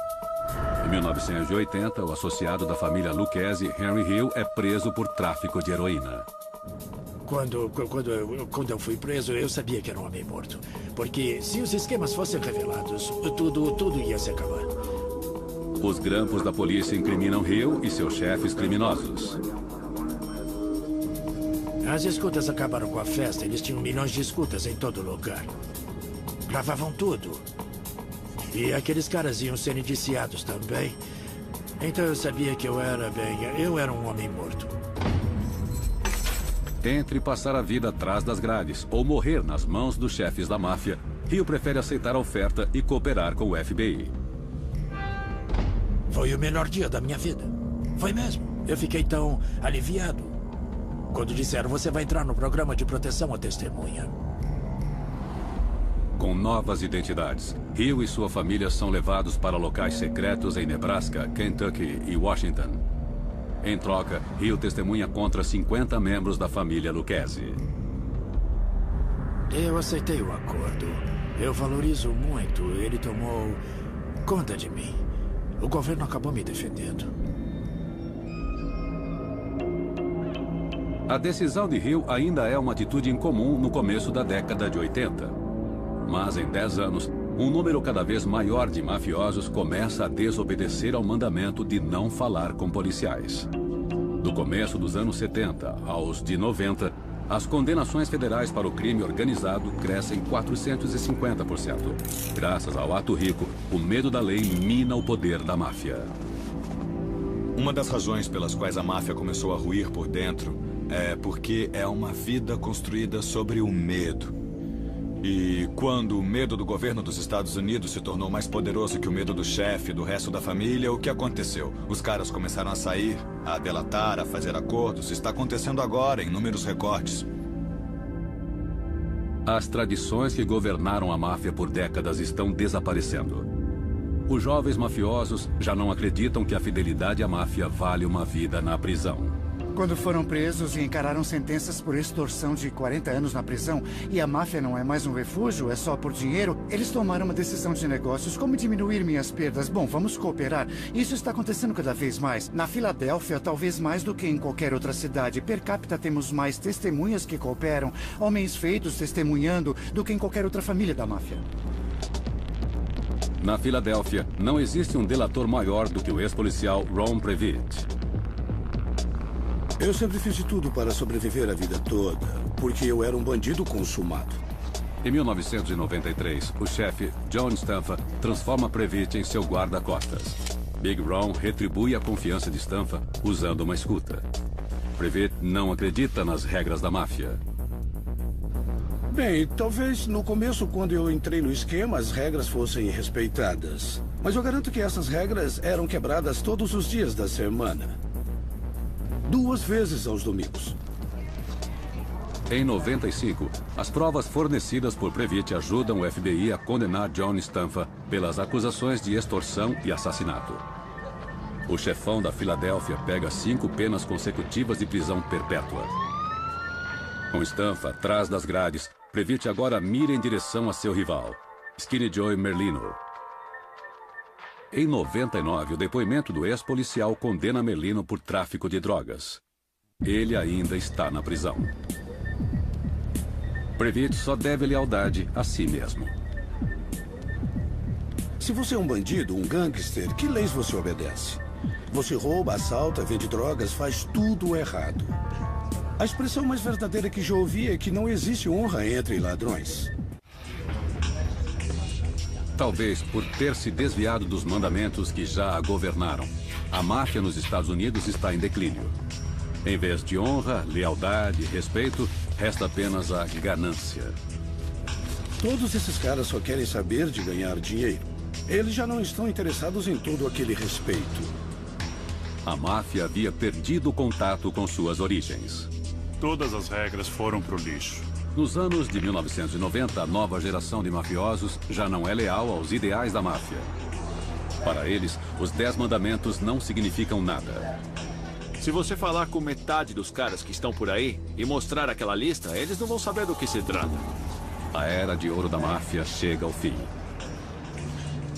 Em 1980, o associado da família Lucchese, Henry Hill, é preso por tráfico de heroína. Quando eu fui preso, eu sabia que era um homem morto. Porque se os esquemas fossem revelados, tudo ia se acabar. Os grampos da polícia incriminam Hill e seus chefes criminosos. As escutas acabaram com a festa. Eles tinham milhões de escutas em todo lugar. Gravavam tudo. E aqueles caras iam ser indiciados também. Então eu sabia que eu era um homem morto. Entre passar a vida atrás das grades ou morrer nas mãos dos chefes da máfia, Hill prefere aceitar a oferta e cooperar com o FBI. Foi o melhor dia da minha vida. Foi mesmo. Eu fiquei tão aliviado quando disseram: você vai entrar no programa de proteção à testemunha. Com novas identidades, Hill e sua família são levados para locais secretos em Nebraska, Kentucky e Washington. Em troca, Hill testemunha contra 50 membros da família Lucchese. Eu aceitei o acordo. Eu valorizo muito. Ele tomou conta de mim. O governo acabou me defendendo. A decisão de Hill ainda é uma atitude incomum no começo da década de 80. Mas em 10 anos, um número cada vez maior de mafiosos começa a desobedecer ao mandamento de não falar com policiais. Do começo dos anos 70 aos de 90, as condenações federais para o crime organizado crescem 450%. Graças ao ato rico, o medo da lei mina o poder da máfia. Uma das razões pelas quais a máfia começou a ruir por dentro é porque é uma vida construída sobre o medo. E quando o medo do governo dos Estados Unidos se tornou mais poderoso que o medo do chefe e do resto da família, o que aconteceu? Os caras começaram a sair, a delatar, a fazer acordos. Está acontecendo agora, em números recordes. As tradições que governaram a máfia por décadas estão desaparecendo. Os jovens mafiosos já não acreditam que a fidelidade à máfia vale uma vida na prisão. Quando foram presos e encararam sentenças por extorsão de 40 anos na prisão, e a máfia não é mais um refúgio, é só por dinheiro, eles tomaram uma decisão de negócios. Como diminuir minhas perdas? Bom, vamos cooperar. Isso está acontecendo cada vez mais. Na Filadélfia, talvez mais do que em qualquer outra cidade. Per capita temos mais testemunhas que cooperam, homens feitos testemunhando, do que em qualquer outra família da máfia. Na Filadélfia, não existe um delator maior do que o ex-policial Ron Previtt. Eu sempre fiz de tudo para sobreviver a vida toda, porque eu era um bandido consumado. Em 1993, o chefe John Stanfa transforma Previtt em seu guarda-costas. Big Ron retribui a confiança de Stanfa usando uma escuta. Previtt não acredita nas regras da máfia. Bem, talvez no começo, quando eu entrei no esquema, as regras fossem respeitadas. Mas eu garanto que essas regras eram quebradas todos os dias da semana. 2 vezes aos domingos. Em 95, as provas fornecidas por Previtt ajudam o FBI a condenar John Stanfa pelas acusações de extorsão e assassinato. O chefão da Filadélfia pega 5 penas consecutivas de prisão perpétua. Com Stanfa atrás das grades, Previtt agora mira em direção a seu rival, Skinny Joe Merlino. Em 99, o depoimento do ex-policial condena Merlino por tráfico de drogas. Ele ainda está na prisão. Previtt só deve lealdade a si mesmo. Se você é um bandido, um gangster, que leis você obedece? Você rouba, assalta, vende drogas, faz tudo errado. A expressão mais verdadeira que já ouvi é que não existe honra entre ladrões. Talvez por ter se desviado dos mandamentos que já a governaram, a máfia nos Estados Unidos está em declínio. Em vez de honra, lealdade e respeito, resta apenas a ganância. Todos esses caras só querem saber de ganhar dinheiro. Eles já não estão interessados em todo aquele respeito. A máfia havia perdido o contato com suas origens. Todas as regras foram pro lixo. Nos anos de 1990, a nova geração de mafiosos já não é leal aos ideais da máfia. Para eles, os 10 mandamentos não significam nada. Se você falar com metade dos caras que estão por aí e mostrar aquela lista, eles não vão saber do que se trata. A era de ouro da máfia chega ao fim.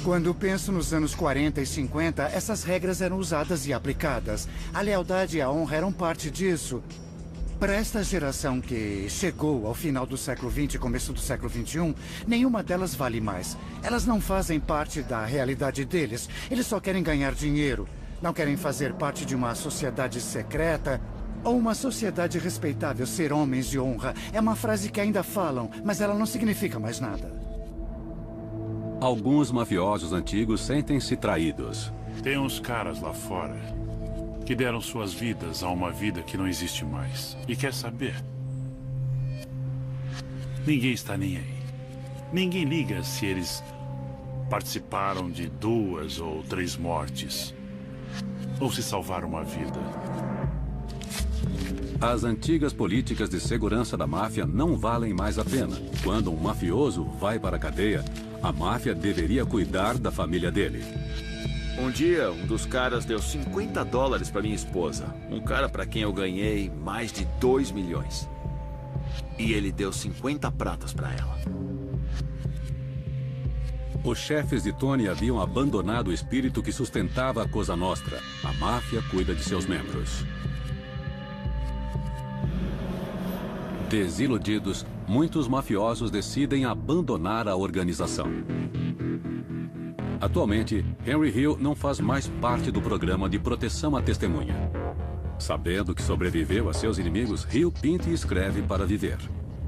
Quando penso nos anos 40 e 50, essas regras eram usadas e aplicadas. A lealdade e a honra eram parte disso. Para esta geração que chegou ao final do século XX e começo do século XXI, nenhuma delas vale mais. Elas não fazem parte da realidade deles. Eles só querem ganhar dinheiro. Não querem fazer parte de uma sociedade secreta ou uma sociedade respeitável, ser homens de honra. É uma frase que ainda falam, mas ela não significa mais nada. Alguns mafiosos antigos sentem-se traídos. Tem uns caras lá fora que deram suas vidas a uma vida que não existe mais. E quer saber? Ninguém está nem aí. Ninguém liga se eles participaram de 2 ou 3 mortes. ou se salvar uma vida. As antigas políticas de segurança da máfia não valem mais a pena. Quando um mafioso vai para a cadeia, a máfia deveria cuidar da família dele. Um dia, um dos caras deu $50 para minha esposa. Um cara para quem eu ganhei mais de 2 milhões. E ele deu 50 pratas para ela. Os chefes de Tony haviam abandonado o espírito que sustentava a Cosa Nostra. A máfia cuida de seus membros. Desiludidos, muitos mafiosos decidem abandonar a organização. Atualmente, Henry Hill não faz mais parte do programa de proteção à testemunha. Sabendo que sobreviveu a seus inimigos, Hill pinta e escreve para viver.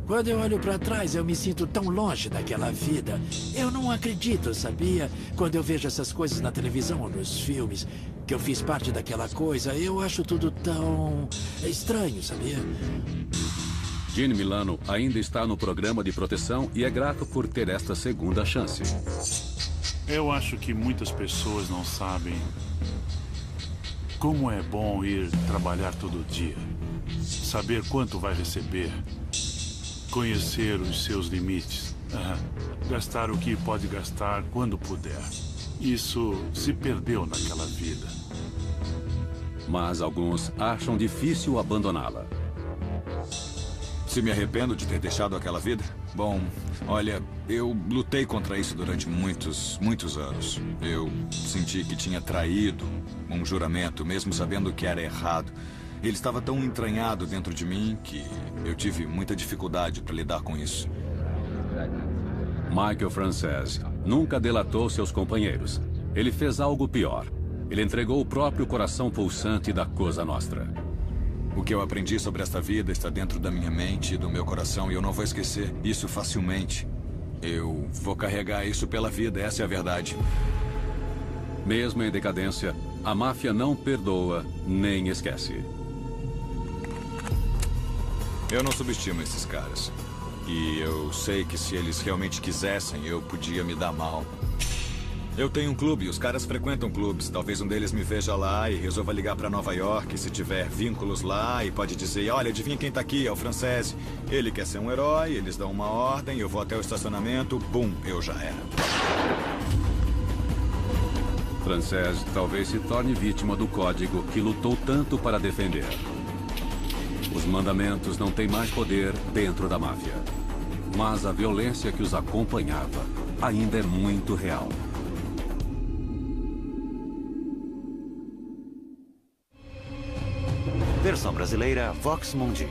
Quando eu olho para trás, eu me sinto tão longe daquela vida. Eu não acredito, sabia? Quando eu vejo essas coisas na televisão ou nos filmes, que eu fiz parte daquela coisa, eu acho tudo tão estranho, sabia? Gene Milano ainda está no programa de proteção e é grato por ter esta segunda chance. Eu acho que muitas pessoas não sabem como é bom ir trabalhar todo dia. Saber quanto vai receber. Conhecer os seus limites. Gastar o que pode gastar quando puder. Isso se perdeu naquela vida. Mas alguns acham difícil abandoná-la. Se me arrependo de ter deixado aquela vida? Bom, olha, eu lutei contra isso durante muitos anos. Eu senti que tinha traído um juramento, mesmo sabendo que era errado. Ele estava tão entranhado dentro de mim que eu tive muita dificuldade para lidar com isso. Michael Frances nunca delatou seus companheiros. Ele fez algo pior. Ele entregou o próprio coração pulsante da Cosa Nostra. O que eu aprendi sobre esta vida está dentro da minha mente e do meu coração e eu não vou esquecer isso facilmente. Eu vou carregar isso pela vida, essa é a verdade. Mesmo em decadência, a máfia não perdoa nem esquece. Eu não subestimo esses caras. E eu sei que se eles realmente quisessem, eu podia me dar mal. Eu tenho um clube, os caras frequentam clubes. Talvez um deles me veja lá e resolva ligar para Nova York, se tiver vínculos lá, e pode dizer, olha, adivinha quem tá aqui, é o Frances. Ele quer ser um herói, eles dão uma ordem, eu vou até o estacionamento, bum, eu já era. Frances talvez se torne vítima do código que lutou tanto para defender. Os mandamentos não têm mais poder dentro da máfia. Mas a violência que os acompanhava ainda é muito real. Versão brasileira Vox Mundi.